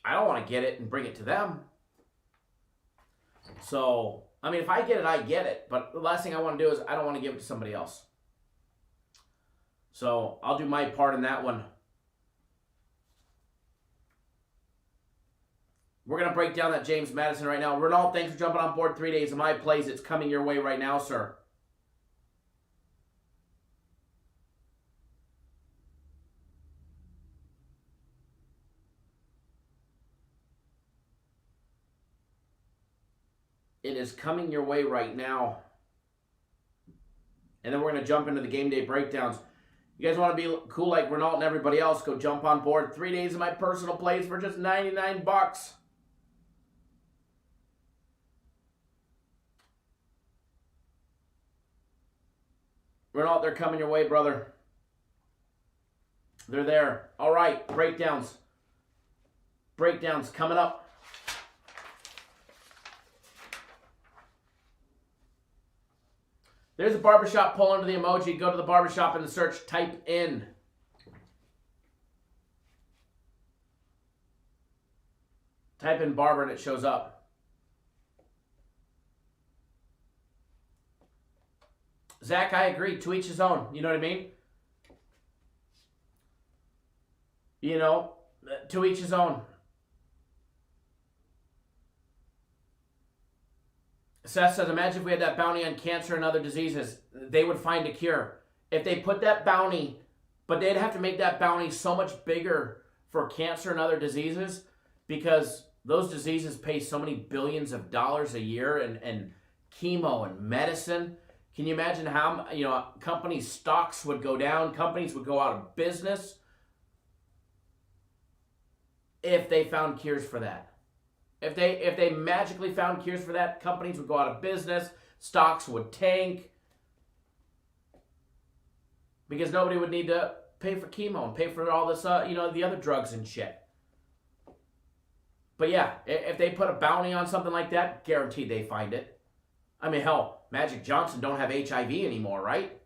S4: I don't want to get it and bring it to them. So, if I get it, I get it. But the last thing I want to do is I don't want to give it to somebody else. So, I'll do my part in that one. We're going to break down that James Madison right now. Ronald, thanks for jumping on board. 3 days of my plays. It's coming your way right now, sir. It is coming your way right now. And then we're going to jump into the game day breakdowns. You guys want to be cool like Renault and everybody else, go jump on board. 3 days of my personal plays for just $99. Renault, they're coming your way, brother. They're there. All right, breakdowns. Breakdowns coming up. There's a barbershop. Pull under the emoji. Go to the barbershop in the search. Type in. Type in barber and it shows up. Zach, I agree. To each his own. You know what I mean? You know, to each his own. Seth says, imagine if we had that bounty on cancer and other diseases. They would find a cure. If they put that bounty, but they'd have to make that bounty so much bigger for cancer and other diseases because those diseases pay so many billions of dollars a year and chemo and medicine. Can you imagine how, companies' stocks would go down, companies would go out of business if they found cures for that? If they magically found cures for that, companies would go out of business, stocks would tank, because nobody would need to pay for chemo and pay for all this, the other drugs and shit. But yeah, if they put a bounty on something like that, guaranteed they find it. I mean, hell, Magic Johnson don't have HIV anymore, right?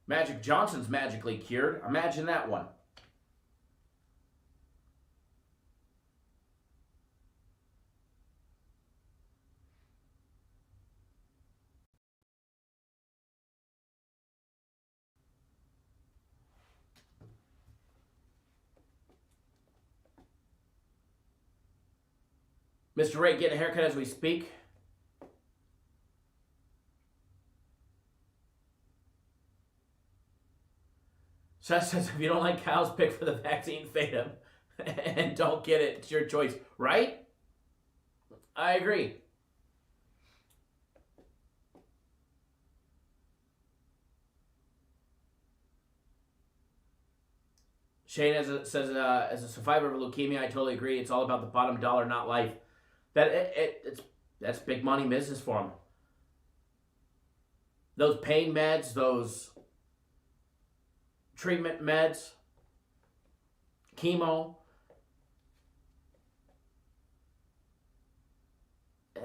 S4: Magic Johnson's magically cured. Imagine that one. Mr. Ray getting a haircut as we speak. Seth says, if you don't like Kyle's pick for the vaccine, fade him. And don't get it. It's your choice. Right? I agree. Shane says, as a survivor of leukemia, I totally agree. It's all about the bottom dollar, not life. That's big money business for them. Those pain meds, those treatment meds, chemo.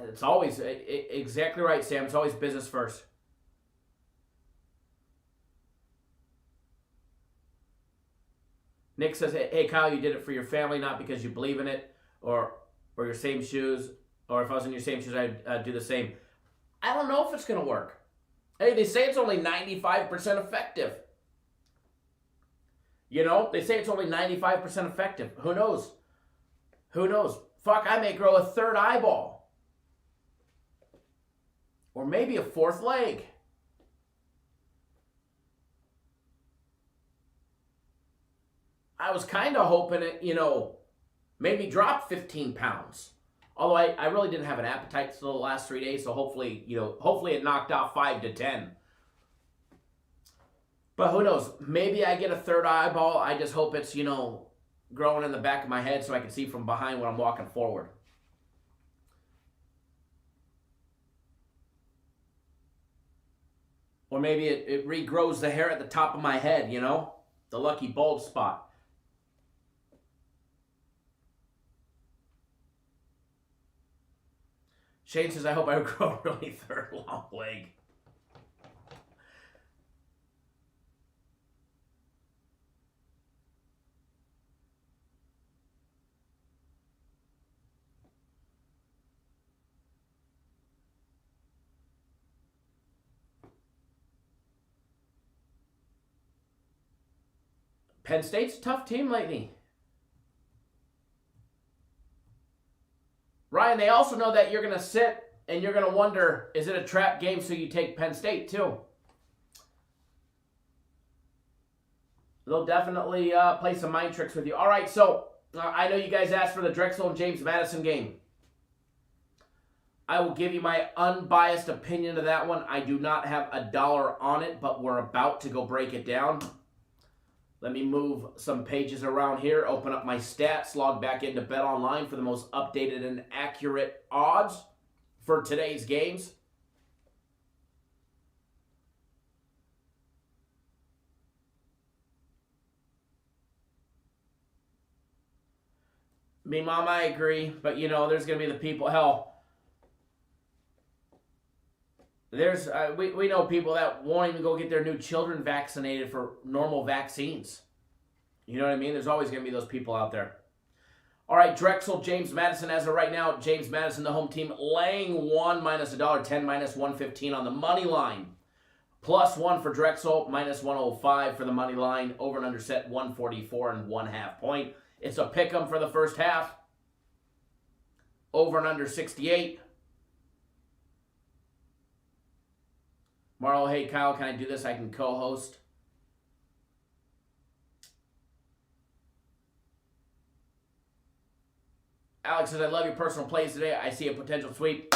S4: It's always, exactly right, Sam. It's always business first. Nick says, hey, Kyle, you did it for your family, not because you believe in it or your same shoes, or if I was in your same shoes, I'd do the same. I don't know if it's going to work. Hey, they say it's only 95% effective. They say it's only 95% effective. Who knows? Who knows? Fuck, I may grow a third eyeball. Or maybe a fourth leg. I was kind of hoping it, made me drop 15 pounds. Although I really didn't have an appetite for the last 3 days, so hopefully it knocked off 5 to 10. But who knows? Maybe I get a third eyeball. I just hope it's, growing in the back of my head so I can see from behind when I'm walking forward. Or maybe it regrows the hair at the top of my head, the lucky bald spot. Shane says, I hope I grow a really third long leg. Penn State's a tough team lately. Ryan, they also know that you're going to sit and you're going to wonder, is it a trap game, so you take Penn State too? They'll definitely play some mind tricks with you. All right, so I know you guys asked for the Drexel and James Madison game. I will give you my unbiased opinion of that one. I do not have a dollar on it, but we're about to go break it down. Let me move some pages around here, open up my stats, log back into BetOnline for the most updated and accurate odds for today's games. Me, Mom, I agree, but you know, there's going to be the people, hell, there's, we know people that won't even go get their new children vaccinated for normal vaccines. You know what I mean? There's always going to be those people out there. All right, Drexel, James Madison, as of right now, James Madison, the home team, laying 1 minus $1.10, minus 115 on the money line. +1 for Drexel, minus 105 for the money line. Over and under set 144.5 point. It's a pick 'em for the first half. Over and under 68. Marlo, hey, Kyle, can I do this? I can co-host. Alex says, I love your personal plays today. I see a potential sweep.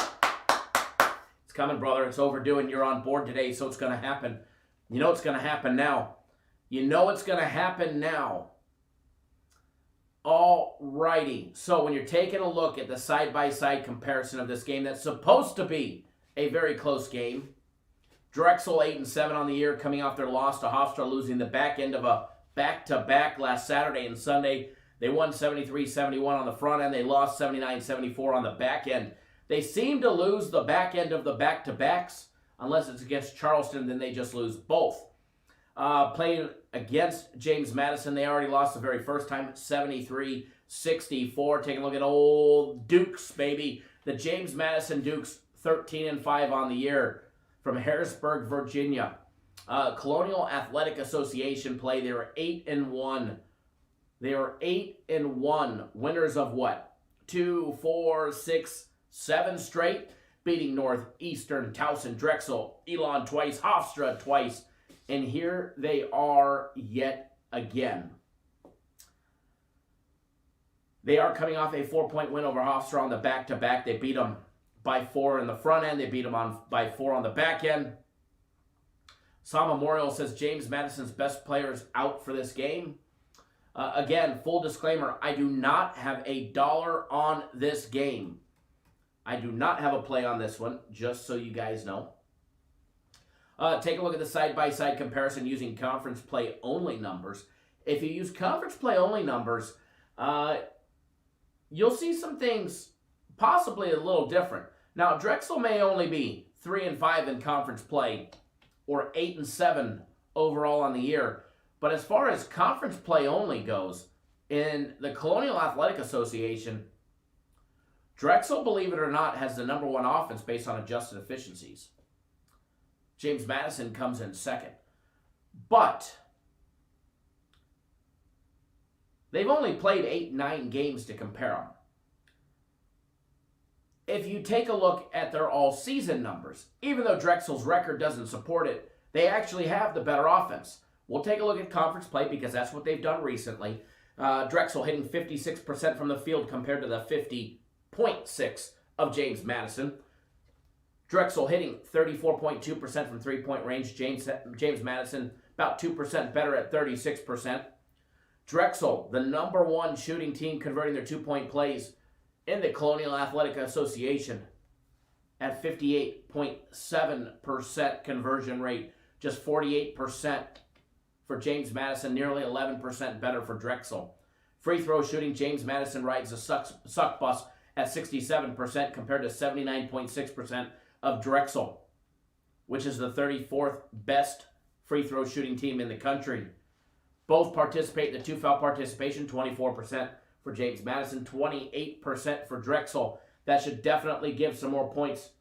S4: It's coming, brother. It's overdue, and you're on board today, so it's going to happen. You know it's going to happen now. You know it's going to happen now. All righty. So when you're taking a look at the side-by-side comparison of this game that's supposed to be a very close game, Drexel 8-7 on the year, coming off their loss to Hofstra, losing the back end of a back-to-back last Saturday and Sunday. They won 73-71 on the front end. They lost 79-74 on the back end. They seem to lose the back end of the back-to-backs. Unless it's against Charleston, then they just lose both. Playing against James Madison, they already lost the very first time, 73-64. Taking a look at old Dukes, baby. The James Madison Dukes, 13-5 on the year from Harrisburg, Virginia. Colonial Athletic Association play, they were 8-1. They were 8-1. Winners of what? 2, 4, 6, 7 straight. Beating Northeastern, Towson, Drexel, Elon twice, Hofstra twice. And here they are yet again. They are coming off a 4-point win over Hofstra on the back-to-back. They beat them by 4 in the front end. They beat them by 4 on the back end. Saw Memorial says James Madison's best players out for this game. Again, full disclaimer, I do not have a dollar on this game. I do not have a play on this one, just so you guys know. Take a look at the side-by-side comparison using conference play only numbers. If you use conference play only numbers, you'll see some things possibly a little different. Now, Drexel may only be 3-5 in conference play or 8-7 overall on the year. But as far as conference play only goes, in the Colonial Athletic Association, Drexel, believe it or not, has the #1 offense based on adjusted efficiencies. James Madison comes in second. But they've only played 8-9 games to compare them. If you take a look at their all-season numbers, even though Drexel's record doesn't support it, they actually have the better offense. We'll take a look at conference play because that's what they've done recently. Drexel hitting 56% from the field compared to the 50.6 of James Madison. Drexel hitting 34.2% from three-point range. James Madison about 2% better at 36%. Drexel, the #1 shooting team converting their two-point plays in the Colonial Athletic Association at 58.7% conversion rate. Just 48% for James Madison, nearly 11% better for Drexel. Free throw shooting, James Madison rides a suck bus at 67% compared to 79.6% of Drexel, which is the 34th best free throw shooting team in the country. Both participate in the two-foul participation, 24% for James Madison, 28% for Drexel. That should definitely give some more points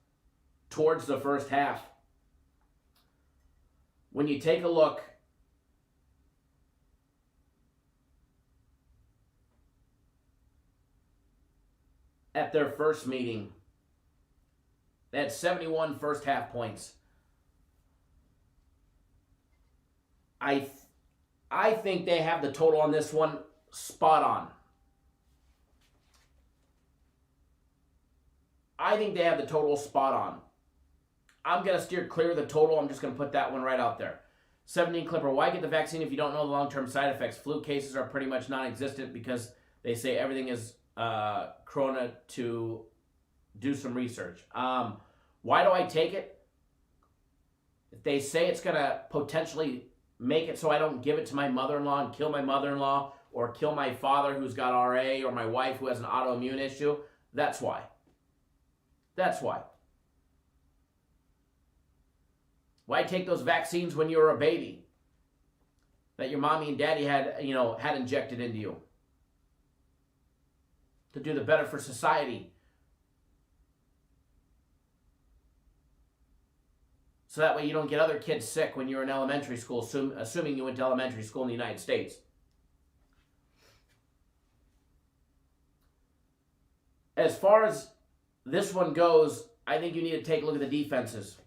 S4: towards the first half. When you take a look at their first meeting, they had 71 first half points. I think they have the total on this one spot on. I think they have the total spot on. I'm going to steer clear of the total. I'm just going to put that one right out there. 17 Clipper, why get the vaccine if you don't know the long-term side effects? Flu cases are pretty much non-existent because they say everything is corona to do some research. Why do I take it? If they say it's going to potentially make it so I don't give it to my mother-in-law and kill my mother-in-law or kill my father who's got RA or my wife who has an autoimmune issue, that's why. That's why. Why take those vaccines when you were a baby that your mommy and daddy had injected into you? To do the better for society. So that way you don't get other kids sick when you're in elementary school, assuming you went to elementary school in the United States. As far as this one goes, I think you need to take a look at the defenses.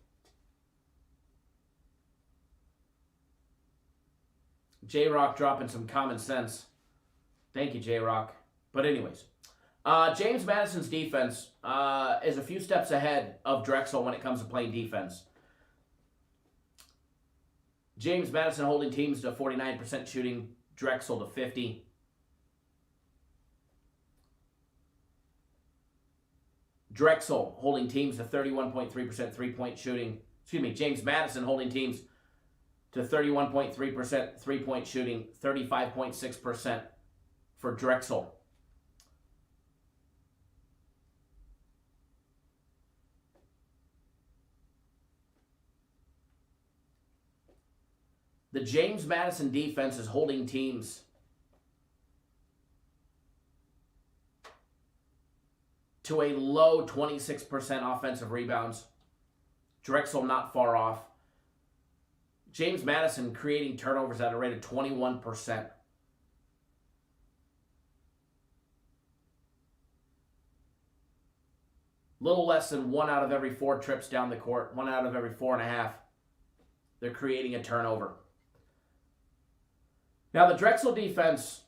S4: J-Rock dropping some common sense. Thank you, J-Rock. But anyways, James Madison's defense is a few steps ahead of Drexel when it comes to playing defense. James Madison holding teams to 49% shooting, Drexel to 50%. Drexel holding teams to 31.3% three-point shooting. James Madison holding teams to 31.3% three-point shooting, 35.6% for Drexel. The James Madison defense is holding teams to a low 26% offensive rebounds. Drexel not far off. James Madison creating turnovers at a rate of 21%. Little less than 1 out of every 4 trips down the court, 1 out of every 4.5. They're creating a turnover. Now the Drexel defense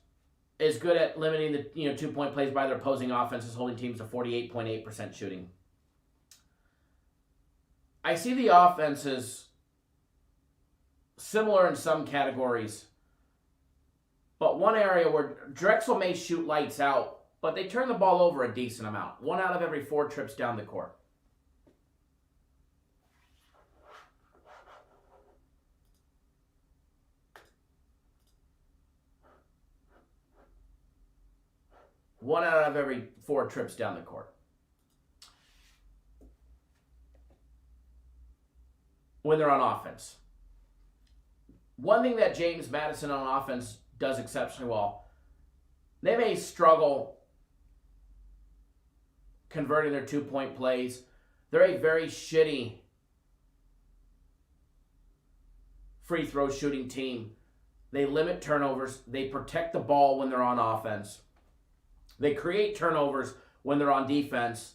S4: is good at limiting the 2-point plays by their opposing offenses, holding teams to 48.8% shooting. I see the offenses similar in some categories, but one area where Drexel may shoot lights out, but they turn the ball over a decent amount. 1 out of every 4 trips down the court. One out of every 4 trips down the court. When they're on offense. One thing that James Madison on offense does exceptionally well, they may struggle converting their 2-point plays. They're a very shitty free throw shooting team. They limit turnovers. They protect the ball when they're on offense. They create turnovers when they're on defense.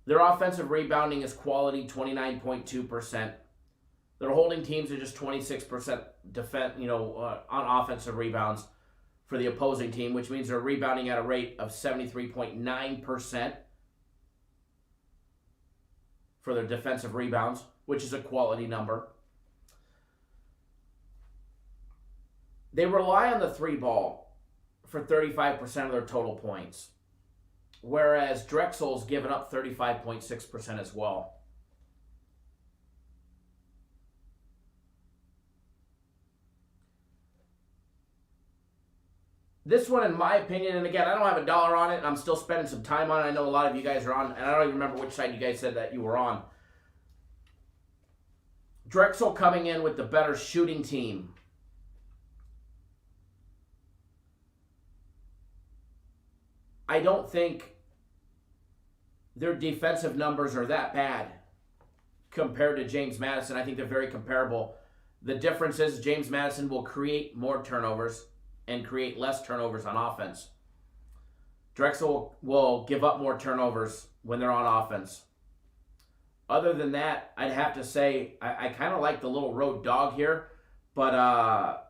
S4: Their offensive rebounding is quality, 29.2%. Their holding teams are just 26% on offensive rebounds for the opposing team, which means they're rebounding at a rate of 73.9% for their defensive rebounds, which is a quality number. They rely on the 3 ball for 35% of their total points, whereas Drexel's given up 35.6% as well. This one, in my opinion, and again, I don't have a dollar on it, and I'm still spending some time on it. I know a lot of you guys are on, and I don't even remember which side you guys said that you were on. Drexel coming in with the better shooting team. I don't think their defensive numbers are that bad compared to James Madison. I think they're very comparable. The difference is James Madison will create more turnovers and create less turnovers on offense. Drexel will give up more turnovers when they're on offense. Other than that, I'd have to say I kind of like the little road dog here, but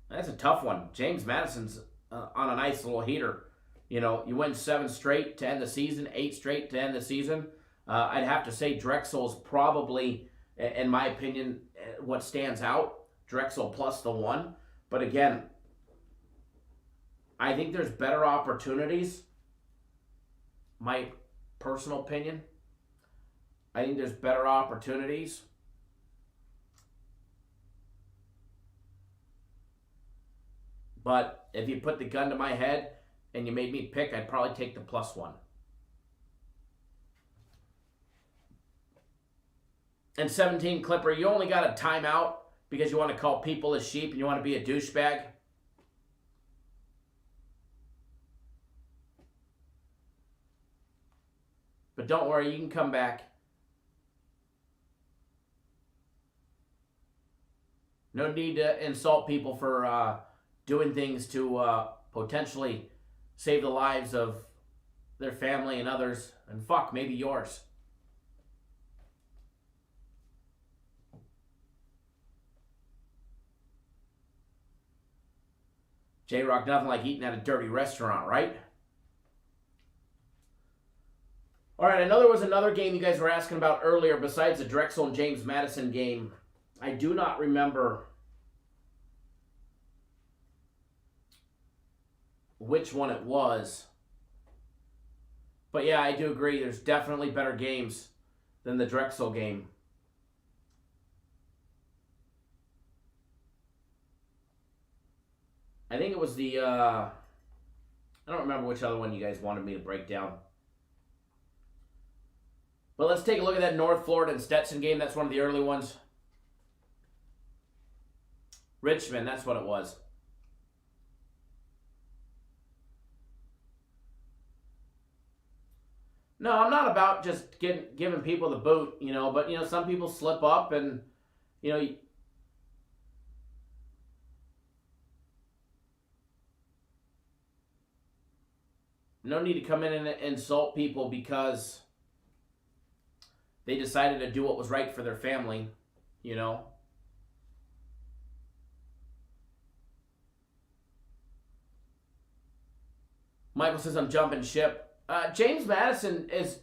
S4: that's a tough one. James Madison's on a nice little heater. You know, you win 7 straight to end the season, 8 straight to end the season. I'd have to say Drexel's probably, in my opinion, what stands out. Drexel plus the 1. But again, I think there's better opportunities. My personal opinion. I think there's better opportunities. But if you put the gun to my head and you made me pick, I'd probably take the plus 1. And 17, Clipper, you only got a timeout because you want to call people a sheep and you want to be a douchebag. But don't worry, you can come back. No need to insult people for doing things to potentially save the lives of their family and others. And fuck, maybe yours. J-Rock, nothing like eating at a dirty restaurant, right? All right, I know there was another game you guys were asking about earlier besides the Drexel and James Madison game. I do not remember which one it was. But yeah, I do agree. There's definitely better games than the Drexel game. I think it was the, I don't remember which other one you guys wanted me to break down. But let's take a look at that North Florida and Stetson game. That's one of the early ones. Richmond, that's what it was. No, I'm not about just giving people the boot, you know, but, you know, some people slip up and, you know, no need to come in and insult people because they decided to do what was right for their family, you know. Michael says, I'm jumping ship. James Madison is,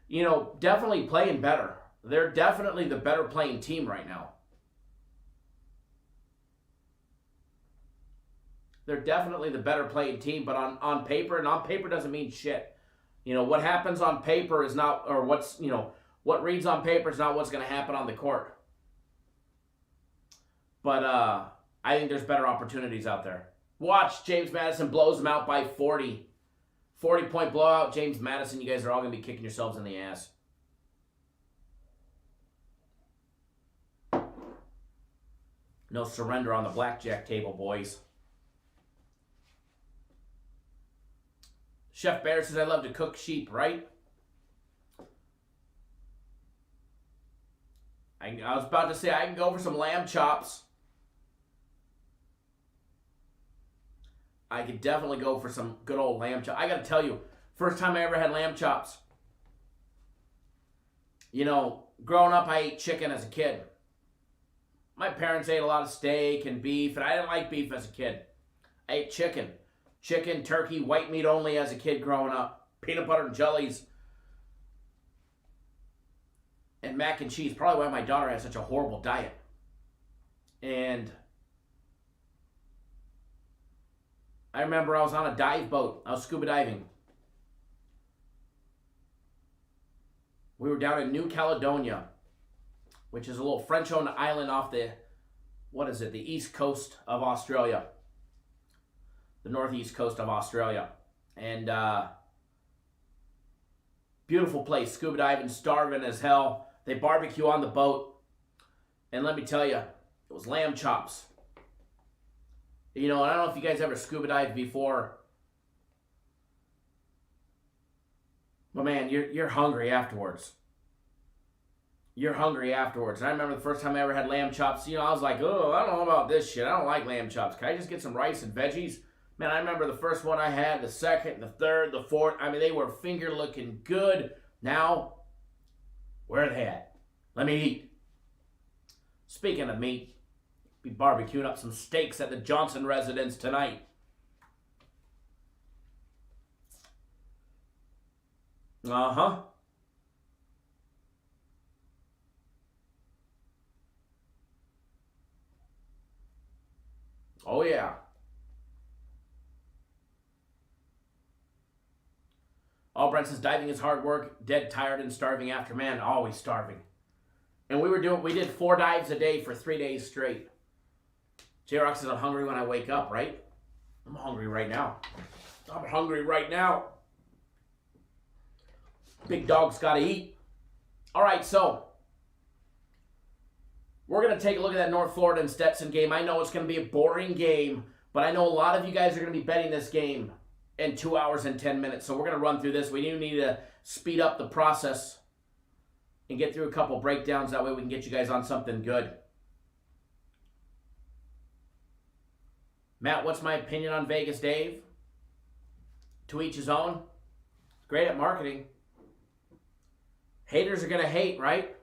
S4: you know, definitely playing better. They're definitely the better playing team right now. They're definitely the better playing team, but on paper, and on paper doesn't mean shit. You know, what happens on paper is not, or what's, you know, what reads on paper is not what's going to happen on the court. But I think there's better opportunities out there. Watch, James Madison blows them out by 40. 40-point blowout, James Madison. You guys are all going to be kicking yourselves in the ass. No surrender on the blackjack table, boys. Chef Bear says, I love to cook sheep, right? I was about to say, I can go for some lamb chops. I could definitely go for some good old lamb chops. I got to tell you, first time I ever had lamb chops. You know, growing up, I ate chicken as a kid. My parents ate a lot of steak and beef, and I didn't like beef as a kid. I ate chicken. Chicken, turkey, white meat only as a kid growing up. Peanut butter and jellies. And mac and cheese. Probably why my daughter has such a horrible diet. And I remember I was on a dive boat. I was scuba diving. We were down in New Caledonia, which is a little French-owned island off the, the east coast of Australia. The northeast coast of Australia. And beautiful place. Scuba diving, starving as hell. They barbecue on the boat. And let me tell you, it was lamb chops. You know, I don't know if you guys ever scuba dived before. But man, you're hungry afterwards. You're hungry afterwards. And I remember the first time I ever had lamb chops, you know, I was like, oh, I don't know about this shit. I don't like lamb chops. Can I just get some rice and veggies? Man, I remember the first one I had, the second, the third, the fourth. I mean, they were finger looking good. Now, where are they at? Let me eat. Speaking of meat, be barbecuing up some steaks at the Johnson residence tonight. Uh-huh. Oh, yeah. Oh, Brent says diving is hard work, dead tired and starving after. Man, always starving. And we did 4 dives a day for 3 days straight. J-Rock says I'm hungry when I wake up, right? I'm hungry right now. I'm hungry right now. Big dog's got to eat. All right, so we're going to take a look at that North Florida and Stetson game. I know it's going to be a boring game, but I know a lot of you guys are going to be betting this game in 2 hours and 10 minutes. So we're going to run through this. We do need to speed up the process and get through a couple breakdowns. That way we can get you guys on something good. Matt, what's my opinion on Vegas, Dave? To each his own. Great at marketing. Haters are going to hate, right?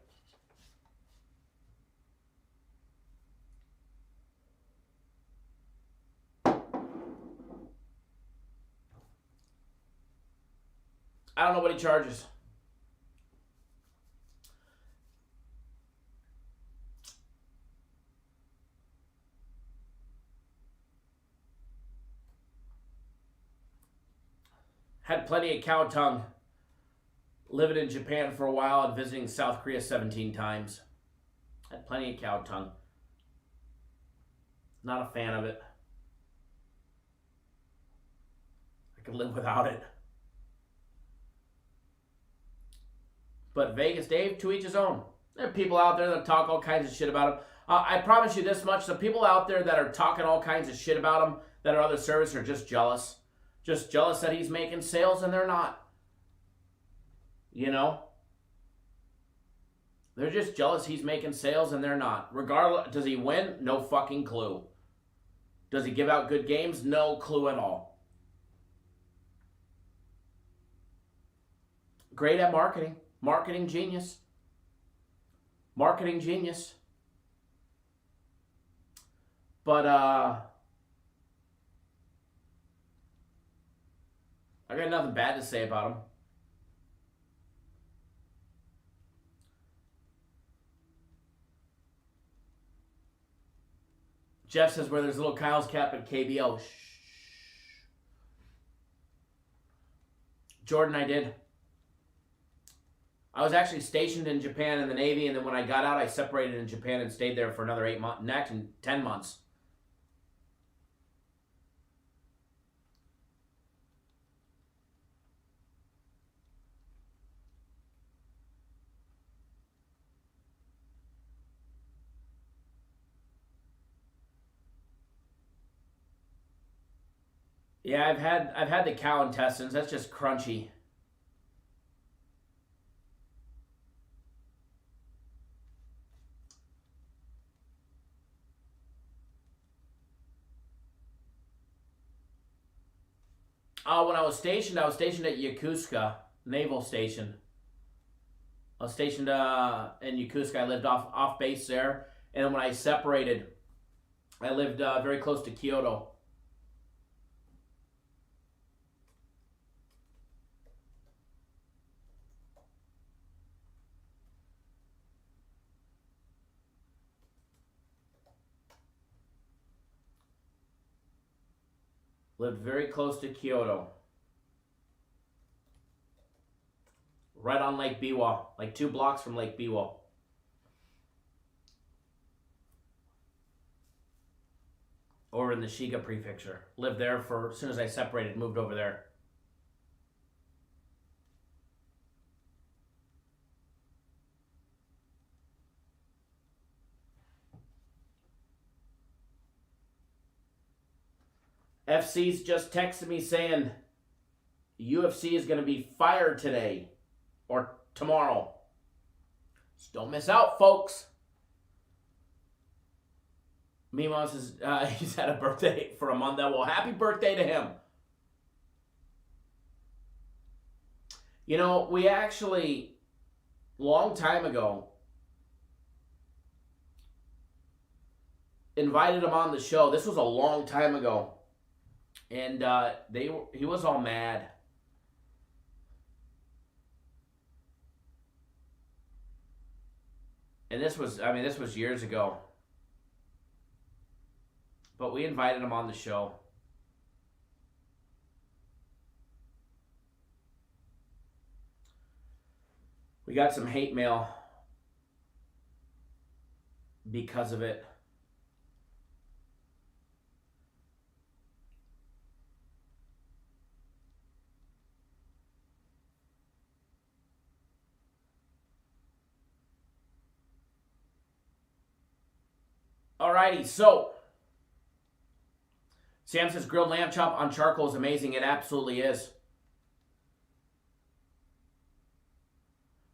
S4: I don't know what he charges. Had plenty of cow tongue. Living in Japan for a while and visiting South Korea 17 times. Had plenty of cow tongue. Not a fan of it. I could live without it. But Vegas, Dave, to each his own. There are people out there that talk all kinds of shit about him. I promise you this much. The people out there that are talking all kinds of shit about him that are other service are just jealous. Just jealous that he's making sales and they're not. You know? They're just jealous he's making sales and they're not. Regardless, does he win? No fucking clue. Does he give out good games? No clue at all. Great at marketing. Marketing genius. Marketing genius. But, I got nothing bad to say about him. Jeff says where there's little Kyle's cap at KBO. Shh. Jordan, I did. I was actually stationed in Japan in the Navy, and then when I got out, I separated in Japan and stayed there for another 8 months, next and 10 months. Yeah, I've had the cow intestines. That's just crunchy. When I was stationed at Yokosuka Naval Station. I was stationed in Yokosuka. I lived off base there, and then when I separated, I lived very close to Kyoto. Lived very close to Kyoto. Right on Lake Biwa, like 2 blocks from Lake Biwa. Over in the Shiga Prefecture. Lived there for, as soon as I separated, moved over there. FC's just texted me saying UFC is going to be fired today or tomorrow. So don't miss out, folks. Meemaw says he's had a birthday for a month. Well, happy birthday to him. You know, we actually, long time ago, invited him on the show. This was a long time ago. And he was all mad. And this was years ago. But we invited him on the show. We got some hate mail because of it. Alrighty, so Sam says grilled lamb chop on charcoal is amazing. It absolutely is.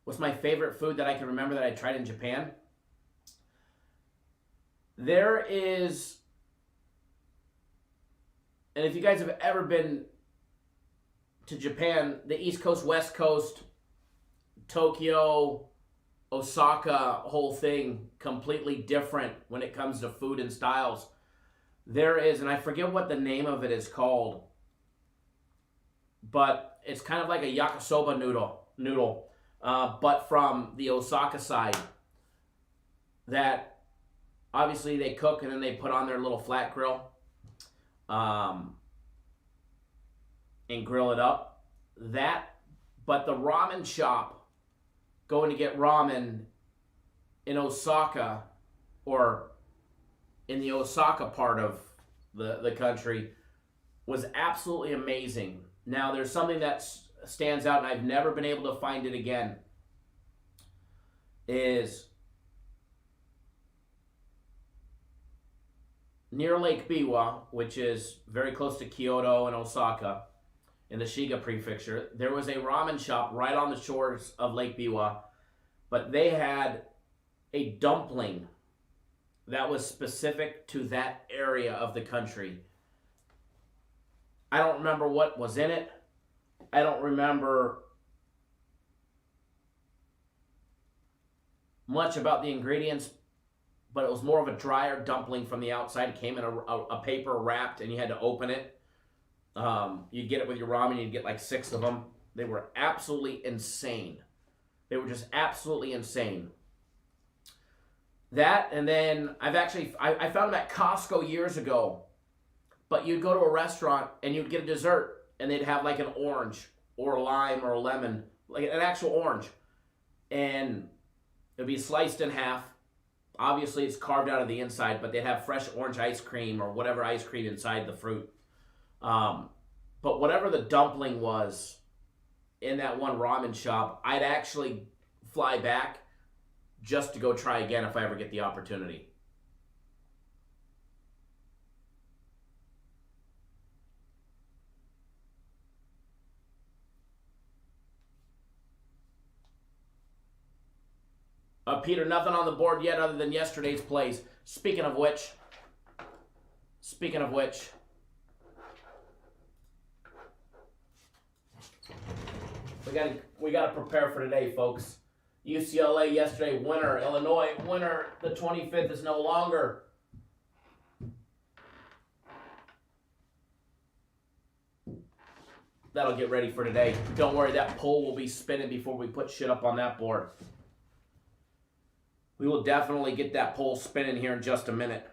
S4: What's my favorite food that I can remember that I tried in Japan? There is, and if you guys have ever been to Japan, the East Coast, West Coast, Tokyo, Osaka, whole thing, completely different when it comes to food and styles. There is, and I forget what the name of it is called, but it's kind of like a yakisoba noodle, but from the Osaka side, that obviously they cook and then they put on their little flat grill and grill it up. That, but the ramen shop, going to get ramen in Osaka, or in the Osaka part of the country, was absolutely amazing. Now, there's something that stands out, and I've never been able to find it again, is near Lake Biwa, which is very close to Kyoto and Osaka, in the Shiga prefecture. There was a ramen shop right on the shores of Lake Biwa, but they had a dumpling that was specific to that area of the country. I don't remember what was in it. I don't remember much about the ingredients, but it was more of a drier dumpling from the outside. It came in a paper wrapped, and you had to open it. You'd get it with your ramen. You'd get like 6 of them. They were absolutely insane. They were just absolutely insane. That, and then I found them at Costco years ago. But you'd go to a restaurant and you'd get a dessert, and they'd have like an orange or a lime or a lemon, like an actual orange, and it'd be sliced in half. Obviously, it's carved out of the inside, but they'd have fresh orange ice cream or whatever ice cream inside the fruit. But whatever the dumpling was in that one ramen shop, I'd actually fly back just to go try again if I ever get the opportunity. Peter, nothing on the board yet other than yesterday's plays. Speaking of which, we gotta prepare for today, folks. UCLA yesterday, winner. Illinois, winner. The 25th is no longer. That'll get ready for today. Don't worry, that poll will be spinning before we put shit up on that board. We will definitely get that poll spinning here in just a minute.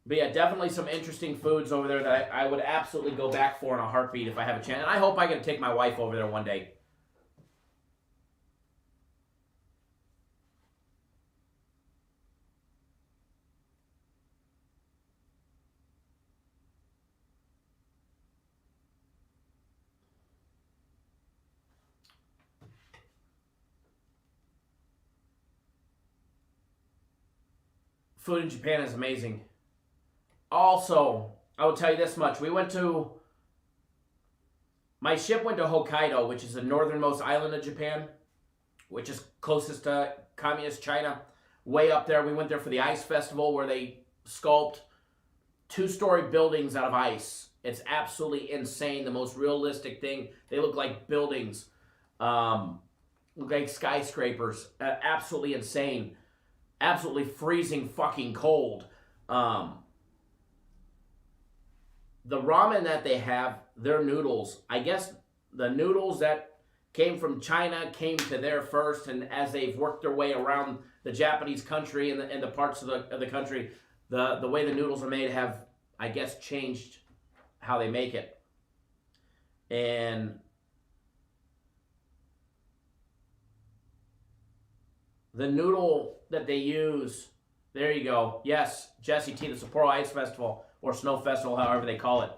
S4: But yeah, definitely some interesting foods over there that I would absolutely go back for in a heartbeat if I have a chance. And I hope I can take my wife over there one day. Food in Japan is amazing. Also, I will tell you this much. My ship went to Hokkaido, which is the northernmost island of Japan, which is closest to communist China, way up there. We went there for the ice festival where they sculpt 2-story buildings out of ice. It's absolutely insane. The most realistic thing. They look like buildings, look like skyscrapers. Absolutely insane. Absolutely freezing fucking cold. The ramen that they have, their noodles, I guess the noodles that came from China came to there first, and as they've worked their way around the Japanese country and the parts of the country, the way the noodles are made have, I guess, changed how they make it. And the noodle that they use, there you go. Yes, Jesse T, the Sapporo Ice Festival, or Snow Festival, however they call it.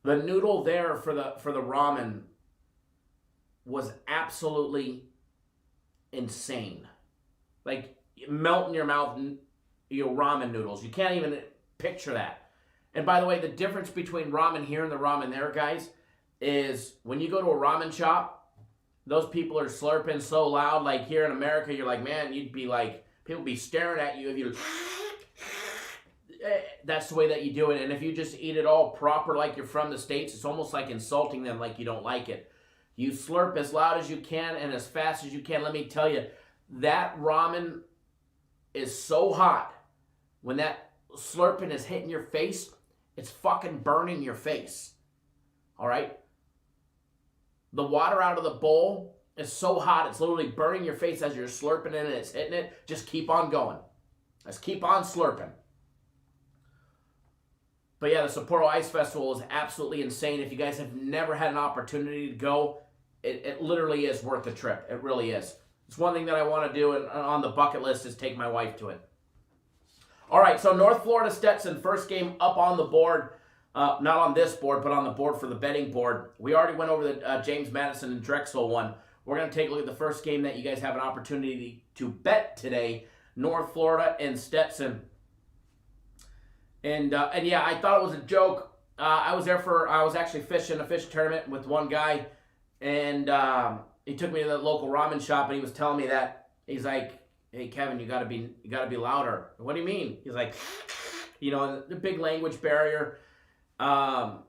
S4: The noodle there for the ramen was absolutely insane. Like, melt in your mouth, ramen noodles. You can't even picture that. And by the way, the difference between ramen here and the ramen there, guys, is when you go to a ramen shop, those people are slurping so loud. Like here in America, you're like, man, you'd be like, people be staring at you if you... That's the way that you do it. And if you just eat it all proper like you're from the States, it's almost like insulting them like you don't like it. You slurp as loud as you can and as fast as you can. Let me tell you, that ramen is so hot. When that slurping is hitting your face, it's fucking burning your face. All right? The water out of the bowl is so hot, it's literally burning your face as you're slurping it and it's hitting it. Just keep on going. Just keep on slurping. But yeah, the Sapporo Ice Festival is absolutely insane. If you guys have never had an opportunity to go, it literally is worth the trip. It really is. It's one thing that I want to do on the bucket list is take my wife to it. All right, so North Florida Stetson, first game up on the board. Not on this board, but on the board for the betting board. We already went over the James Madison and Drexel one. We're going to take a look at the first game that you guys have an opportunity to bet today. North Florida and Stetson. And yeah, I thought it was a joke. I was actually fishing a fish tournament with one guy, and he took me to the local ramen shop, and he was telling me that he's like, "Hey Kevin, you gotta be louder." What do you mean? He's like, the big language barrier, and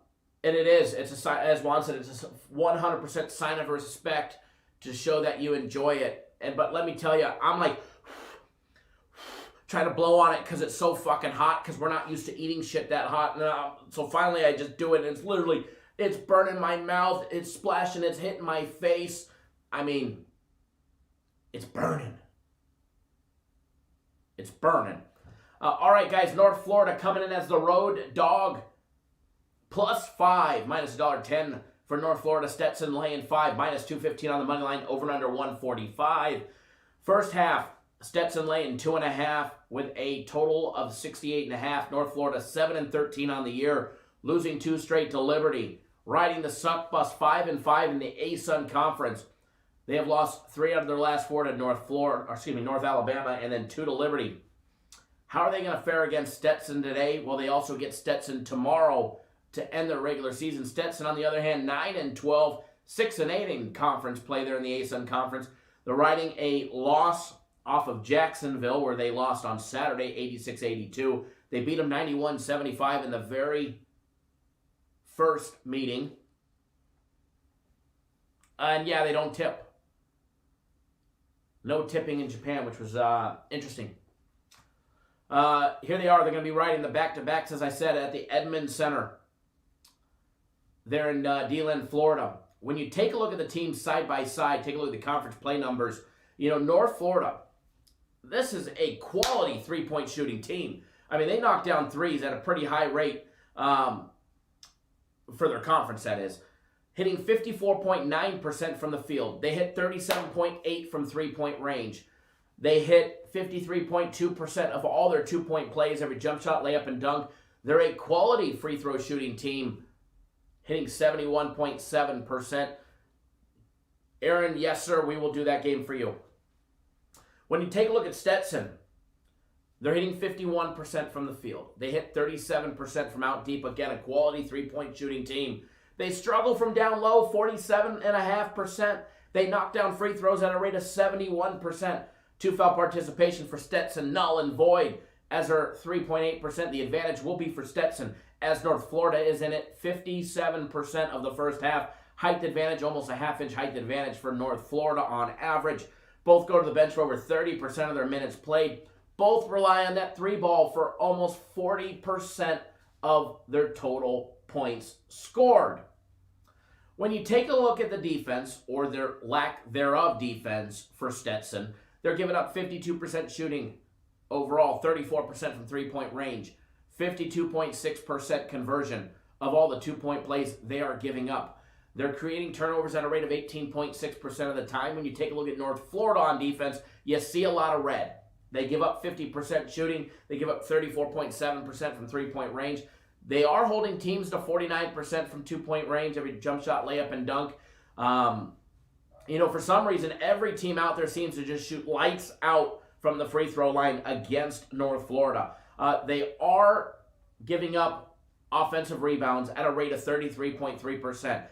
S4: it is. It's a sign, as Juan said, it's a 100% sign of respect to show that you enjoy it. But let me tell you, I'm like trying to blow on it because it's so fucking hot, because we're not used to eating shit that hot. And so finally I just do it, and it's burning my mouth, it's splashing, it's hitting my face. I mean, it's burning. It's burning. All right, guys, North Florida coming in as the road dog. +5, minus $1.10 for North Florida. Stetson laying 5, minus 215 on the money line, over and under 145. First half, Stetson laying 2.5 with a total of 68.5. North Florida 7-13 on the year, losing 2 straight to Liberty. Riding the suck bus 5-5 in the ASUN Conference. They have lost 3 out of their last 4 to North Alabama, and then 2 to Liberty. How are they going to fare against Stetson today? Well, they also get Stetson tomorrow to end their regular season. Stetson, on the other hand, 9-12, 6-8 in conference play there in the ASUN Conference. They're riding a loss off of Jacksonville, where they lost on Saturday, 86-82. They beat them 91-75 in the very first meeting. And yeah, they don't tip. No tipping in Japan, which was interesting. Here they are. They're going to be riding the back-to-backs, as I said, at the Edmond Center there in DeLand, Florida. When you take a look at the teams side by side, take a look at the conference play numbers, North Florida, this is a quality three-point shooting team. I mean, they knock down threes at a pretty high rate for their conference, that is. Hitting 54.9% from the field. They hit 37.8% from three-point range. They hit 53.2% of all their two-point plays, every jump shot, layup, and dunk. They're a quality free throw shooting team, hitting 71.7%. Aaron, yes, sir, we will do that game for you. When you take a look at Stetson, they're hitting 51% from the field. They hit 37% from out deep. Again, a quality three-point shooting team. They struggle from down low, 47.5%. They knock down free throws at a rate of 71%. Two-foul participation for Stetson, null and void, as their 3.8%. The advantage will be for Stetson, as North Florida is in it. 57% of the first half. Height advantage, almost a half-inch height advantage for North Florida on average. Both go to the bench for over 30% of their minutes played. Both rely on that three ball for almost 40% of their total points scored. When you take a look at the defense, or their lack thereof defense for Stetson, they're giving up 52% shooting overall, 34% from three-point range, 52.6% conversion of all the two-point plays they are giving up. They're creating turnovers at a rate of 18.6% of the time. When you take a look at North Florida on defense, you see a lot of red. They give up 50% shooting. They give up 34.7% from three-point range. They are holding teams to 49% from two-point range, every jump shot, layup, and dunk. For some reason, every team out there seems to just shoot lights out from the free throw line against North Florida. They are giving up offensive rebounds at a rate of 33.3%.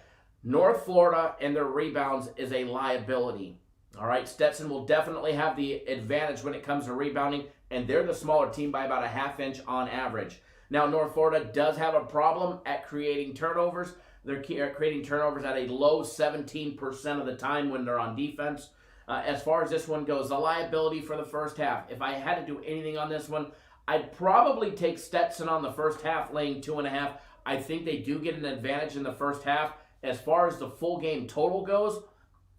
S4: North Florida and their rebounds is a liability. All right, Stetson will definitely have the advantage when it comes to rebounding, and they're the smaller team by about a half inch on average. Now, North Florida does have a problem at creating turnovers. They're creating turnovers at a low 17% of the time when they're on defense. As far as this one goes, the liability for the first half, if I had to do anything on this one, I'd probably take Stetson on the first half, laying 2.5. I think they do get an advantage in the first half. As far as the full game total goes,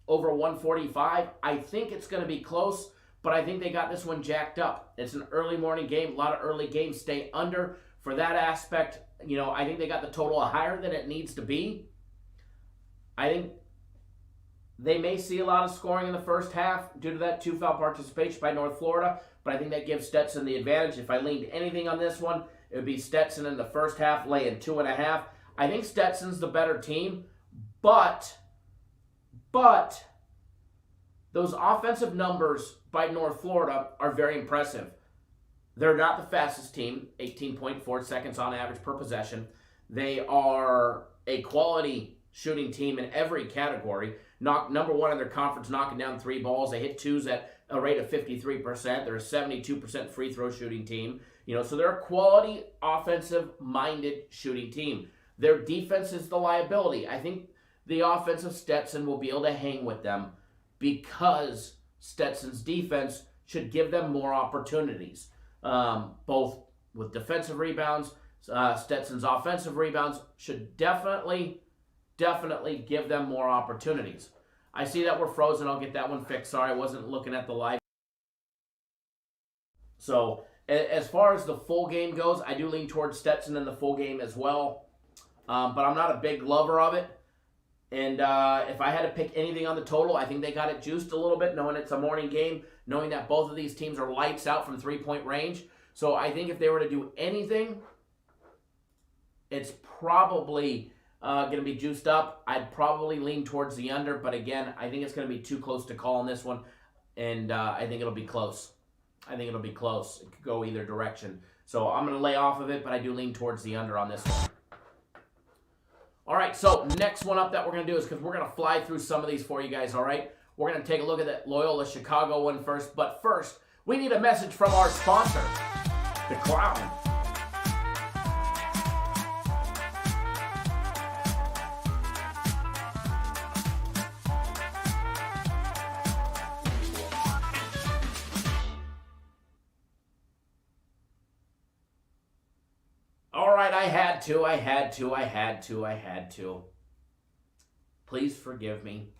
S4: over 145, I think it's going to be close, but I think they got this one jacked up. It's an early morning game. A lot of early games stay under. For that aspect, I think they got the total higher than it needs to be. I think they may see a lot of scoring in the first half due to that two-foul participation by North Florida, but I think that gives Stetson the advantage. If I leaned anything on this one, it would be Stetson in the first half, laying 2.5. I think Stetson's the better team, but those offensive numbers by North Florida are very impressive. They're not the fastest team, 18.4 seconds on average per possession. They are a quality shooting team in every category. Number one in their conference, knocking down three balls. They hit twos at a rate of 53%. They're a 72% free throw shooting team. So they're a quality offensive-minded shooting team. Their defense is the liability. I think the offense of Stetson will be able to hang with them because Stetson's defense should give them more opportunities. Both with defensive rebounds, Stetson's offensive rebounds should definitely give them more opportunities. I see that we're frozen. I'll get that one fixed. Sorry, I wasn't looking at the live. So, as far as the full game goes, I do lean towards Stetson in the full game as well. But I'm not a big lover of it. And if I had to pick anything on the total, I think they got it juiced a little bit, knowing it's a morning game, knowing that both of these teams are lights out from three-point range. So I think if they were to do anything, it's probably going to be juiced up. I'd probably lean towards the under, but again, I think it's going to be too close to call on this one, and I think it'll be close. It could go either direction. So I'm going to lay off of it, but I do lean towards the under on this one. All right, so next one up that we're going to do is, because we're going to fly through some of these for you guys, all right? We're going to take a look at that Loyola Chicago one first. But first, we need a message from our sponsor, the Clown. All right, I had to. Please forgive me.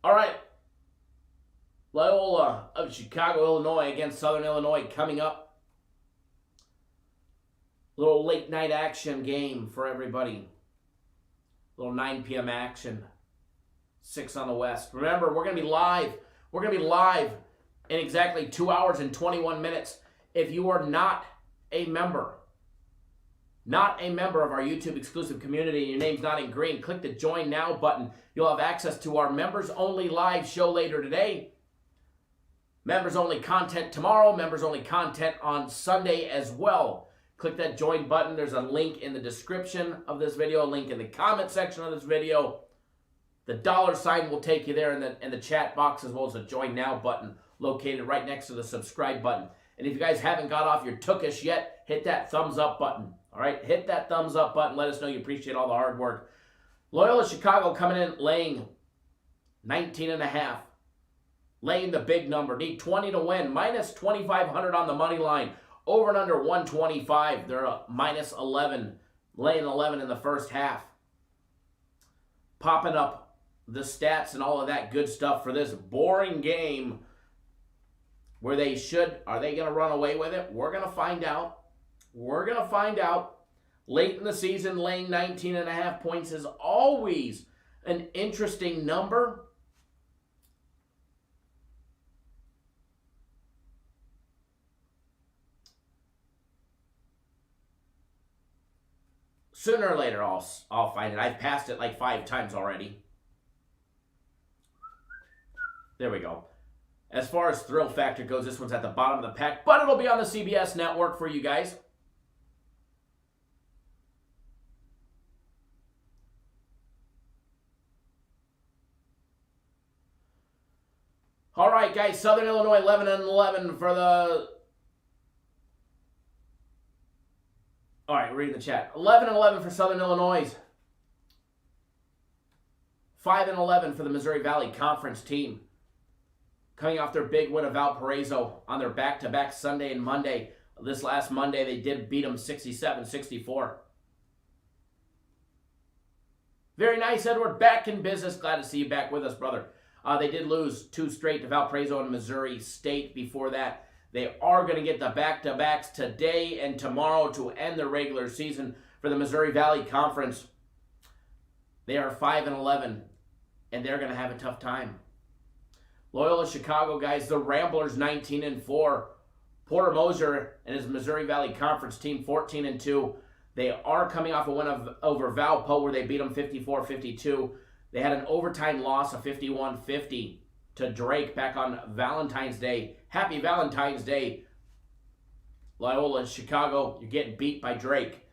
S4: All right. Loyola of Chicago, Illinois against Southern Illinois coming up. Little late night action game for everybody. Little 9 p.m. action. 6 on the West. Remember, we're going to be live. We're going to be live in exactly 2 hours and 21 minutes. If you are not a member of our YouTube exclusive community and your name's not in green, click the Join Now button. You'll have access to our members-only live show later today. Members-only content tomorrow. Members-only content on Sunday as well. Click that Join button. There's a link in the description of this video, a link in the comment section of this video. The $ will take you there in the chat box, as well as the Join Now button located right next to the subscribe button. And if you guys haven't got off your tookish yet, hit that thumbs up button. All right, hit that thumbs up button. Let us know you appreciate all the hard work. Loyola Chicago coming in laying 19.5. Laying the big number. Need 20 to win. Minus 2,500 on the money line. Over and under 125. They're a minus 11. Laying 11 in the first half. Popping up the stats and all of that good stuff for this boring game where they should. Are they going to run away with it? We're going to find out. We're going to find out. Late in the season, laying 19.5 points is always an interesting number. Sooner or later, I'll find it. I've passed it like 5 times already. There we go. As far as thrill factor goes, this one's at the bottom of the pack, but it'll be on the CBS network for you guys. All right, guys. Southern Illinois 11-11 for the. All right, reading the chat. 11-11 for Southern Illinois. 5-11 for the Missouri Valley Conference team. Coming off their big win of Valparaiso on their back-to-back Sunday and Monday. This last Monday, they did beat them 67-64. Very nice, Edward. Back in business. Glad to see you back with us, brother. They did lose 2 straight to Valparaiso and Missouri State before that. They are going to get the back-to-backs today and tomorrow to end the regular season for the Missouri Valley Conference. They are 5-11, and they're going to have a tough time. Loyola Chicago, guys, the Ramblers 19-4. Porter Moser and his Missouri Valley Conference team 14-2. They are coming off a win over Valpo where they beat them 54-52. They had an overtime loss of 51-50 to Drake back on Valentine's Day. Happy Valentine's Day, Loyola Chicago. You're getting beat by Drake.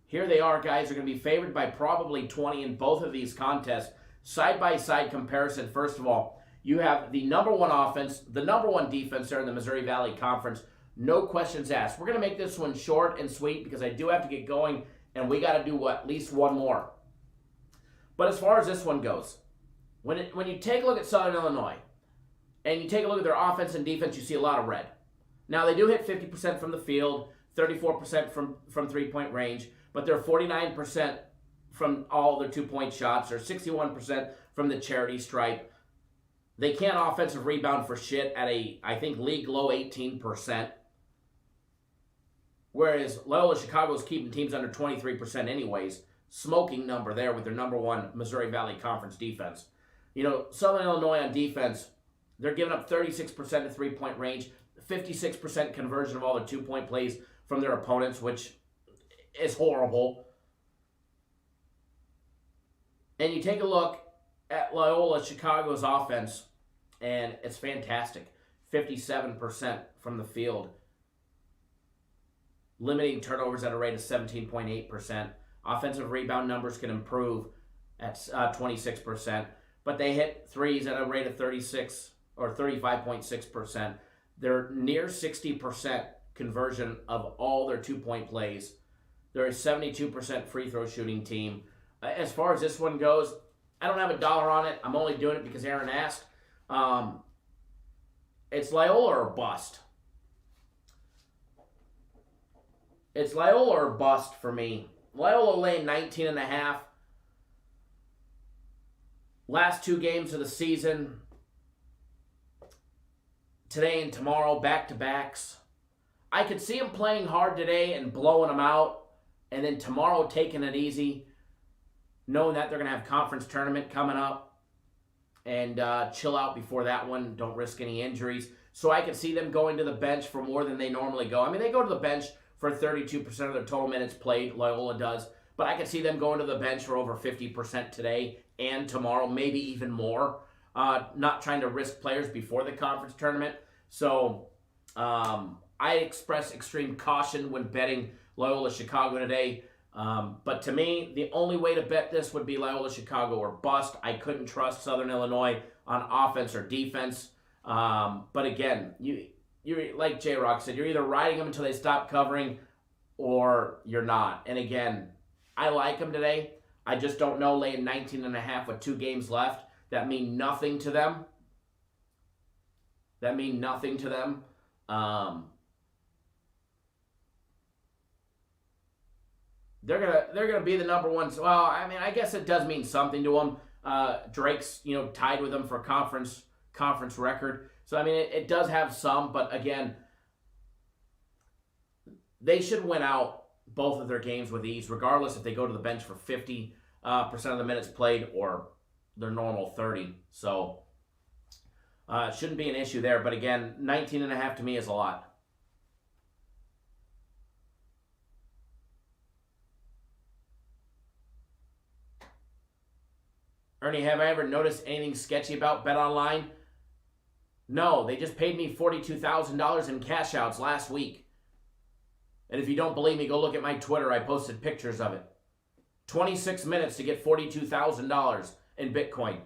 S4: Here they are, guys. They're going to be favored by probably 20 in both of these contests. Side-by-side comparison, first of all, you have the number 1 offense, the number 1 defense there in the Missouri Valley Conference. No questions asked. We're going to make this one short and sweet because I do have to get going, and we got to do at least one more. But as far as this one goes, when you take a look at Southern Illinois and you take a look at their offense and defense, you see a lot of red. Now, they do hit 50% from the field, 34% from three-point range, but they're 49% from all their two-point shots. They're 61% from the charity stripe. They can't offensive rebound for shit at I think, league low 18%. Whereas Loyola Chicago is keeping teams under 23% anyways. Smoking number there with their number 1 Missouri Valley Conference defense. You know, Southern Illinois on defense, they're giving up 36% of three-point range, 56% conversion of all their two-point plays from their opponents, which is horrible. And you take a look at Loyola Chicago's offense, and it's fantastic. 57% from the field. Limiting turnovers at a rate of 17.8%. Offensive rebound numbers can improve at 26%. But they hit threes at a rate of 36 or 35.6%. They're near 60% conversion of all their two-point plays. They're a 72% free throw shooting team. As far as this one goes, I don't have a dollar on it. I'm only doing it because Aaron asked. It's Loyola or bust. It's Loyola or bust for me. Loyola laying 19.5. Last 2 games of the season, today and tomorrow, back-to-backs. I could see them playing hard today and blowing them out, and then tomorrow taking it easy, knowing that they're going to have conference tournament coming up, and chill out before that one. Don't risk any injuries. So I could see them going to the bench for more than they normally go. I mean, they go to the bench for 32% of their total minutes played, Loyola does. But I could see them going to the bench for over 50% today and tomorrow, maybe even more. Not trying to risk players before the conference tournament. So I express extreme caution when betting Loyola Chicago today. But to me, the only way to bet this would be Loyola Chicago or bust. I couldn't trust Southern Illinois on offense or defense. But again, you're like J-Rock said, you're either riding them until they stop covering or you're not. And again, I like them today. I just don't know, laying 19.5 with 2 games left that mean nothing to them. They're gonna be the number one. Well, I mean, I guess it does mean something to them. Drake's tied with them for conference record. So I mean, it does have some, but again, they should win out both of their games with ease, regardless if they go to the bench for 50% of the minutes played or their normal 30. So it shouldn't be an issue there. But again, 19.5 to me is a lot. Ernie, have I ever noticed anything sketchy about BetOnline? No, they just paid me $42,000 in cash outs last week. And if you don't believe me, go look at my Twitter. I posted pictures of it. 26 minutes to get $42,000 in Bitcoin.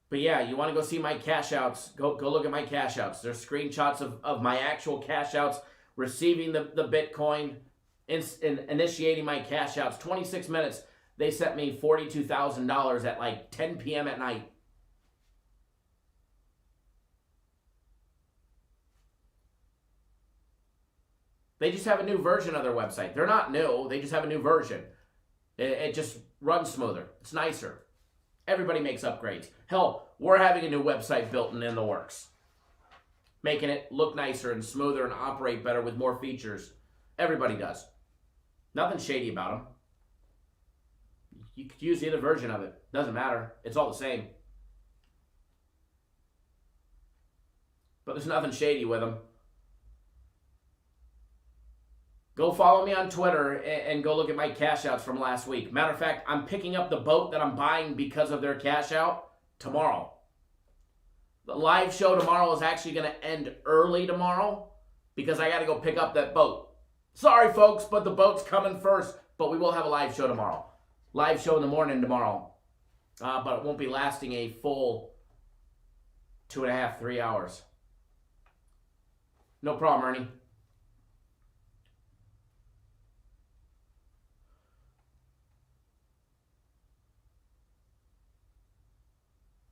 S4: But yeah, you want to go see my cash outs, go look at my cash outs. There's screenshots of my actual cash outs, receiving the Bitcoin, initiating my cash outs. 26 minutes, they sent me $42,000 at like 10 p.m. at night. They just have a new version of their website. They're not new, they just have a new version. It just runs smoother. It's nicer. Everybody makes upgrades. Hell, we're having a new website built and in the works. Making it look nicer and smoother and operate better with more features. Everybody does. Nothing shady about them. You could use either version of it. Doesn't matter. It's all the same. But there's nothing shady with them. Go follow me on Twitter and go look at my cash outs from last week. Matter of fact, I'm picking up the boat that I'm buying because of their cash out tomorrow. The live show tomorrow is actually going to end early tomorrow because I got to go pick up that boat. Sorry, folks, but the boat's coming first. But we will have a live show tomorrow. Live show in the morning tomorrow. But it won't be lasting a full 2.5, 3 hours. No problem, Ernie.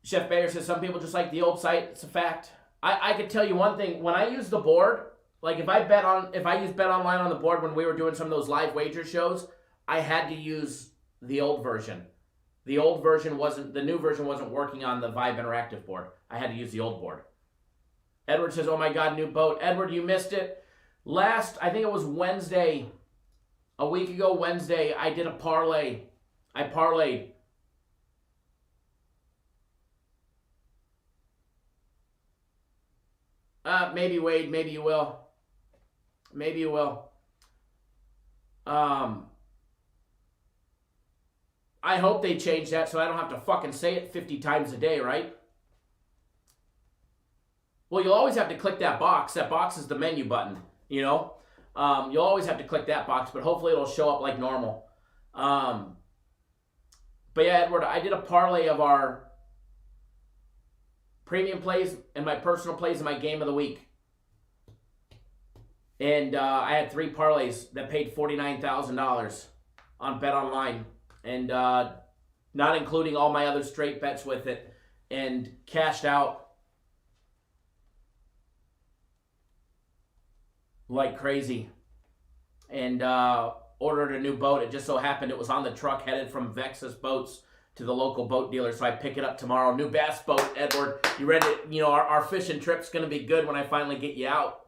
S4: Chef Bayer says some people just like the old site. It's a fact. I could tell you one thing. When I use the board, like if I use BetOnline on the board when we were doing some of those live wager shows, I had to use the old version. The new version wasn't working on the Vibe Interactive board. I had to use the old board. Edward says, oh my God, new boat. Edward, you missed it. I think it was Wednesday, a week ago Wednesday, I did a parlay. I parlayed. Maybe, Wade. Maybe you will. Maybe you will. I hope they change that so I don't have to fucking say it 50 times a day, right? Well, you'll always have to click that box. That box is the menu button, you know? You'll always have to click that box, but hopefully it'll show up like normal. But yeah, Edward, I did a parlay of our premium plays and my personal plays in my game of the week. And I had 3 parlays that paid $49,000 on BetOnline. And not including all my other straight bets with it. And cashed out like crazy. And ordered a new boat. It just so happened it was on the truck headed from Vexus Boats to the local boat dealer, so I pick it up tomorrow. New bass boat, Edward. You ready? Our fishing trip's going to be good when I finally get you out.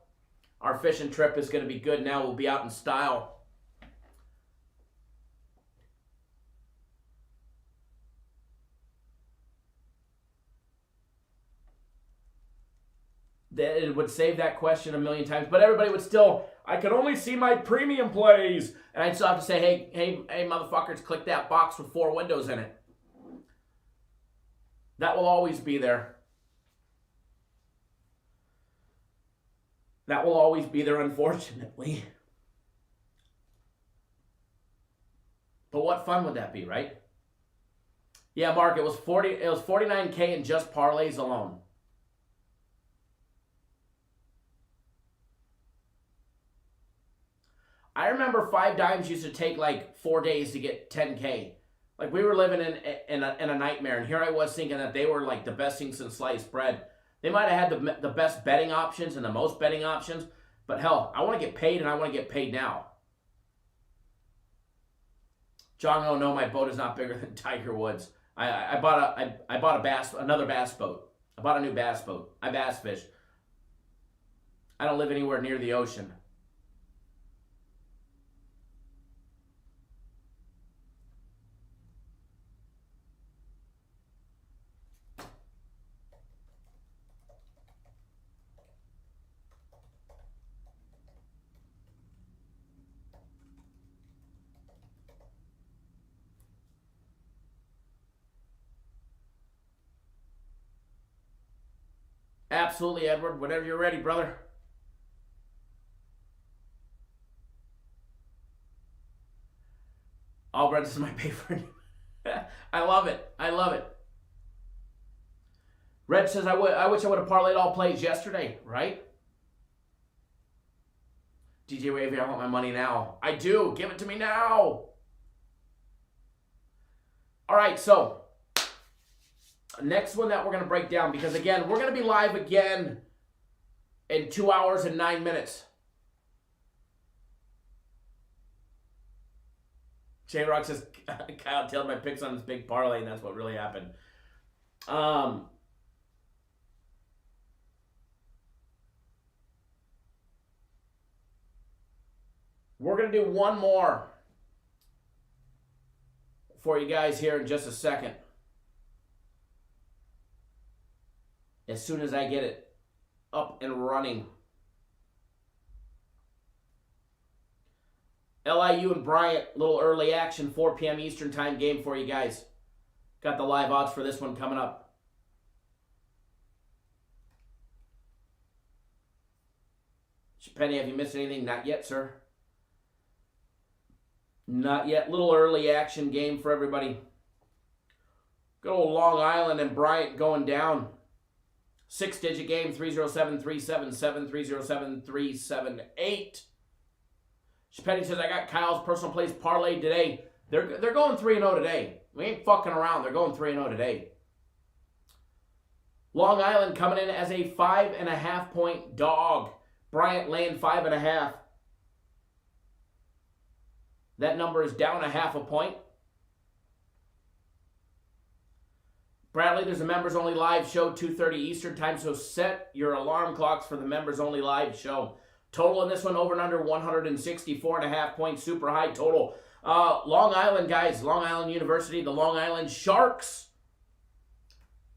S4: Our fishing trip is going to be good now. We'll be out in style. It would save that question a million times, but everybody would still, I could only see my premium plays. And I'd still have to say, hey, motherfuckers, click that box with 4 windows in it. That will always be there. That will always be there, unfortunately. But what fun would that be, right? Yeah, Mark, it was 49K in just parlays alone. I remember 5 Dimes used to take like 4 days to get 10K. Like we were living in a nightmare, and here I was thinking that they were like the best thing since sliced bread. They might have had the best betting options and the most betting options, but hell, I want to get paid, and I want to get paid now. John, oh no, my boat is not bigger than Tiger Woods. I bought another bass boat. I bought a new bass boat. I bass fish. I don't live anywhere near the ocean. Absolutely, Edward. Whenever you're ready, brother. Oh, Brett, this is my favorite. I love it. I love it. Red says, I wish I would have parlayed all plays yesterday, right? DJ Wavy, I want my money now. I do. Give it to me now. All right, so next one that we're going to break down, because again, we're going to be live again in 2 hours and 9 minutes. J-Rock says, Kyle tailed my picks on this big parlay, and that's what really happened. We're going to do one more for you guys here in just a second. As soon as I get it up and running. LIU and Bryant, little early action, 4 p.m. Eastern time game for you guys. Got the live odds for this one coming up. Penny, have you missed anything? Not yet, sir. Not yet. Little early action game for everybody. Good old Long Island and Bryant going down. 6-digit game, 307-377, 307-378. Penny says, I got Kyle's personal plays parlay today. They're going 3-0 today. We ain't fucking around. They're going 3-0 today. Long Island coming in as a 5.5-point dog. Bryant laying 5.5. That number is down 0.5 point. Bradley, there's a members-only live show, 2:30 Eastern time, so set your alarm clocks for the members-only live show. Total in this one, over and under 164.5 points, super high total. Long Island, guys, Long Island University, the Long Island Sharks.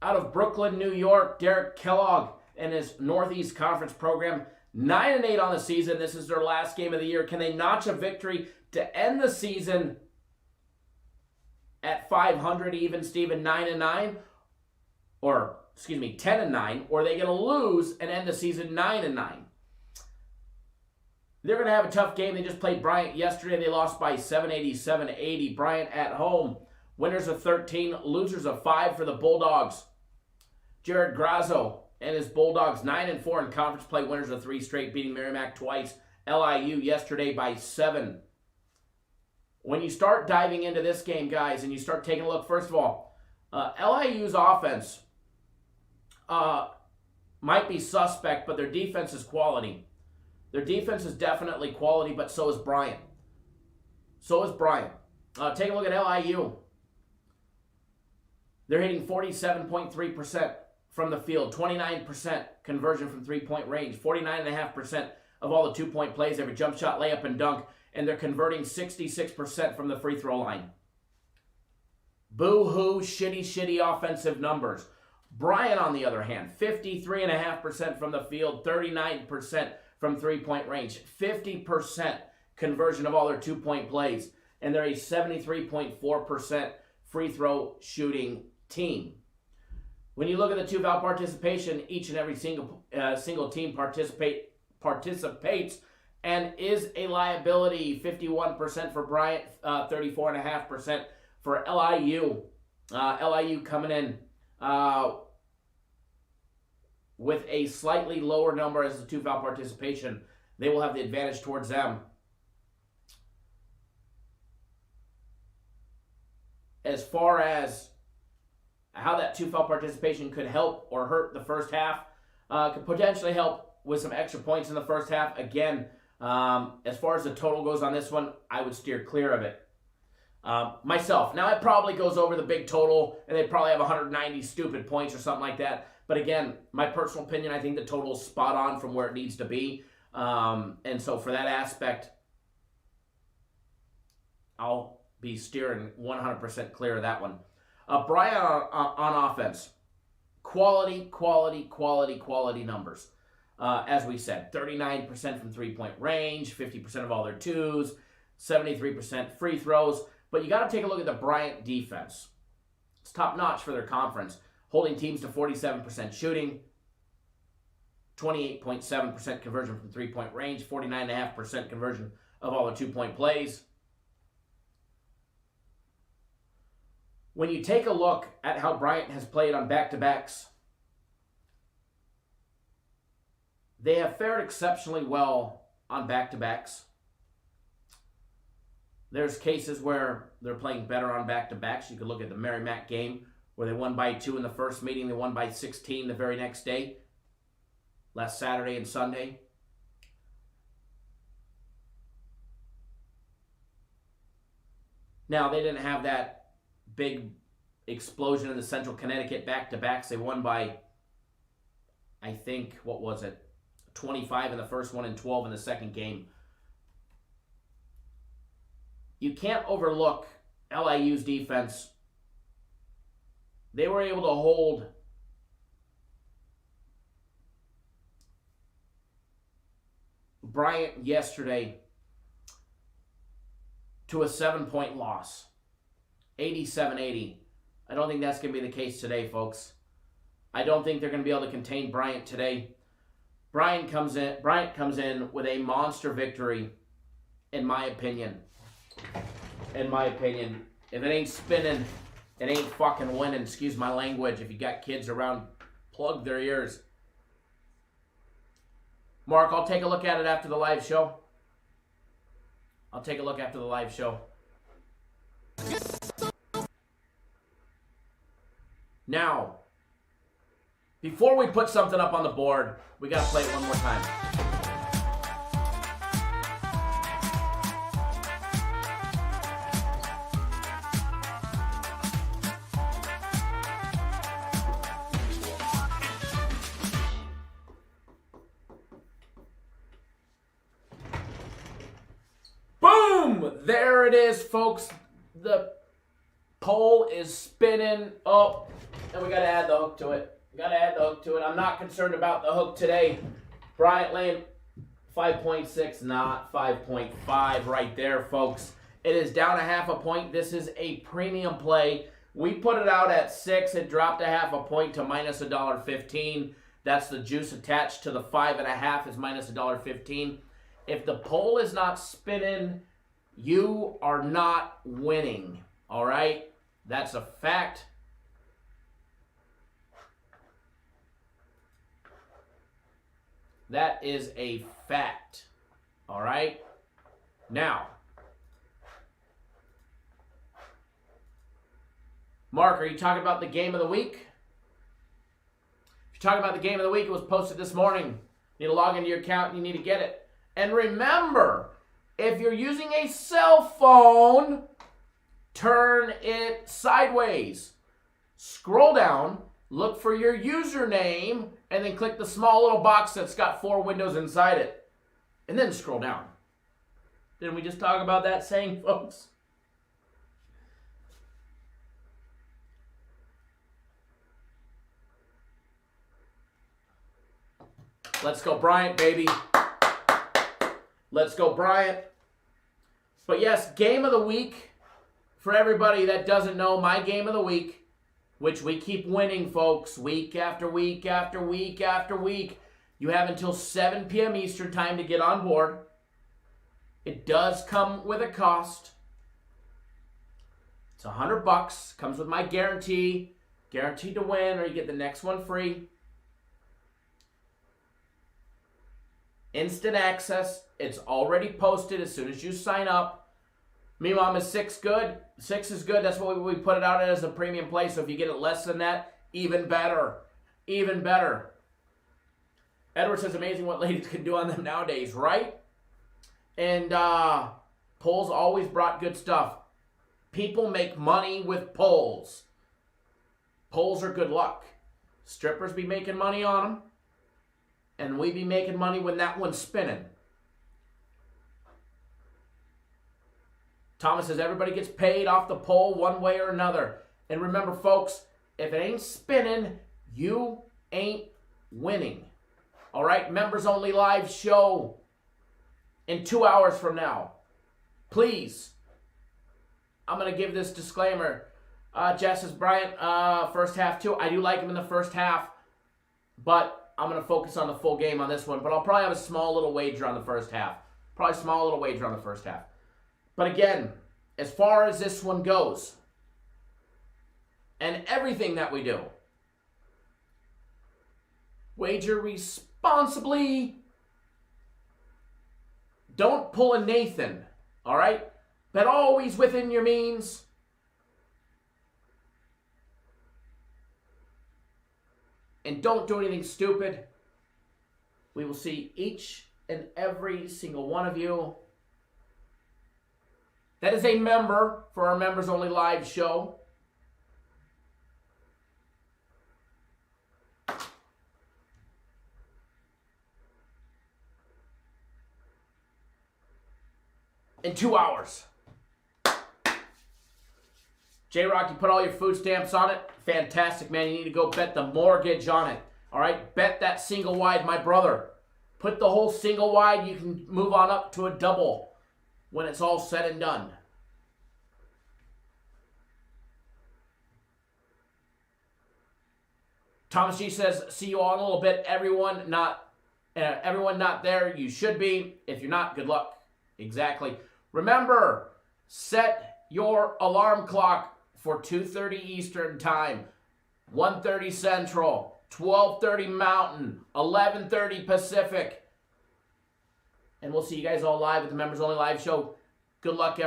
S4: Out of Brooklyn, New York, Derek Kellogg and his Northeast Conference program, 9-8 on the season. This is their last game of the year. Can they notch a victory to end the season at 500 even, Steven, 9-9? Or, excuse me, 10-9, or are they going to lose and end the season 9-9? They're going to have a tough game. They just played Bryant yesterday. They lost by 787-80. Bryant at home. Winners of 13, losers of 5 for the Bulldogs. Jared Grazo and his Bulldogs 9-4 in conference play. Winners of 3 straight, beating Merrimack twice. LIU yesterday by 7. When you start diving into this game, guys, and you start taking a look, first of all, LIU's offense might be suspect, but their defense is quality. Their defense is definitely quality, but so is Bryant. So is Bryant. Take a look at LIU. They're hitting 47.3% from the field, 29% conversion from three-point range, 49.5% of all the two-point plays, every jump shot, layup, and dunk, and they're converting 66% from the free throw line. Boo-hoo, shitty offensive numbers. Bryant, on the other hand, 53.5% from the field, 39% from three-point range, 50% conversion of all their two-point plays, and they're a 73.4% free throw shooting team. When you look at the two-foul participation, each and every single team participates and is a liability. 51% for Bryant, 34.5% for LIU. LIU coming in with a slightly lower number as the 2-foul participation. They will have the advantage towards them. As far as how that 2-foul participation could help or hurt the first half, could potentially help with some extra points in the first half. Again, as far as the total goes on this one, I would steer clear of it. Myself. Now, it probably goes over the big total, and they probably have 190 stupid points or something like that. But again, my personal opinion, I think the total is spot on from where it needs to be. And so for that aspect, I'll be steering 100% clear of that one. Bryant on offense. Quality numbers. As we said, 39% from three-point range, 50% of all their twos, 73% free throws. But you got to take a look at the Bryant defense. It's top-notch for their conference, holding teams to 47% shooting, 28.7% conversion from three-point range, 49.5% conversion of all the two-point plays. When you take a look at how Bryant has played on back-to-backs, they have fared exceptionally well on back-to-backs. There's cases where they're playing better on back-to-backs. You could look at the Merrimack game where they won by 2 in the first meeting. They won by 16 the very next day, last Saturday and Sunday. Now, they didn't have that big explosion in the Central Connecticut back-to-backs. They won by, I think, 25 in the first one and 12 in the second game. You can't overlook LIU's defense. They were able to hold Bryant yesterday to a 7-point loss, 87-80. I don't think that's going to be the case today, folks. I don't think they're going to be able to contain Bryant today. Bryant comes in with a monster victory, in my opinion. In my opinion. If it ain't spinning, it ain't fucking winning. Excuse my language. If you got kids around, plug their ears. Mark, I'll take a look at it after the live show. Now, before we put something up on the board, we got to play it one more time. Boom! There it is, folks. The pole is spinning up, and we got to add the hook to it. I'm not concerned about the hook today. Bryant Lane, 5.6, not 5.5 right there, folks. It is down a half a point. This is a premium play. We put it out at 6. It dropped a half a point to minus $1.15. That's the juice attached to the 5.5 is minus $1.15. If the pole is not spinning, you are not winning. All right? That's a fact. That is a fact. All right? Now, Mark, are you talking about the game of the week? If you're talking about the game of the week, it was posted this morning. You need to log into your account and you need to get it. And remember, if you're using a cell phone, turn it sideways. Scroll down, look for your username, and then click the small little box that's got 4 windows inside it. And then scroll down. Didn't we just talk about that saying, folks? Let's go Bryant, baby. Let's go Bryant. But yes, game of the week. For everybody that doesn't know, my game of the week, which we keep winning, folks, week after week after week after week. You have until 7 p.m. Eastern time to get on board. It does come with a cost. It's $100. Comes with my guarantee. Guaranteed to win, or you get the next one free. Instant access. It's already posted as soon as you sign up. Me Mom, is 6 good? 6 is good. That's what we put it out as a premium play. So if you get it less than that, even better. Even better. Edward says, amazing what ladies can do on them nowadays, right? And polls always brought good stuff. People make money with polls. Polls are good luck. Strippers be making money on them. And we be making money when that one's spinning. Thomas says, everybody gets paid off the poll one way or another. And remember, folks, if it ain't spinning, you ain't winning. All right? Members only live show in 2 hours from now. Please. I'm going to give this disclaimer. Jess says, Bryant, first half too. I do like him in the first half, but I'm going to focus on the full game on this one. But I'll probably have a small little wager on the first half. Probably a small little wager on the first half. But again, as far as this one goes, and everything that we do, wager responsibly. Don't pull a Nathan, all right? Bet always within your means. And don't do anything stupid. We will see each and every single one of you that is a member for our members only live show. In 2 hours. J-Rock, you put all your food stamps on it. Fantastic, man. You need to go bet the mortgage on it. All right? Bet that single wide, my brother. Put the whole single wide. You can move on up to a double when it's all said and done. Thomas G says, see you all in a little bit. Everyone not there. You should be. If you're not, good luck. Exactly. Remember, set your alarm clock for 2:30 Eastern Time, 1:30 Central, 12:30 Mountain, 11:30 Pacific. And we'll see you guys all live at the Members Only Live Show. Good luck, everyone.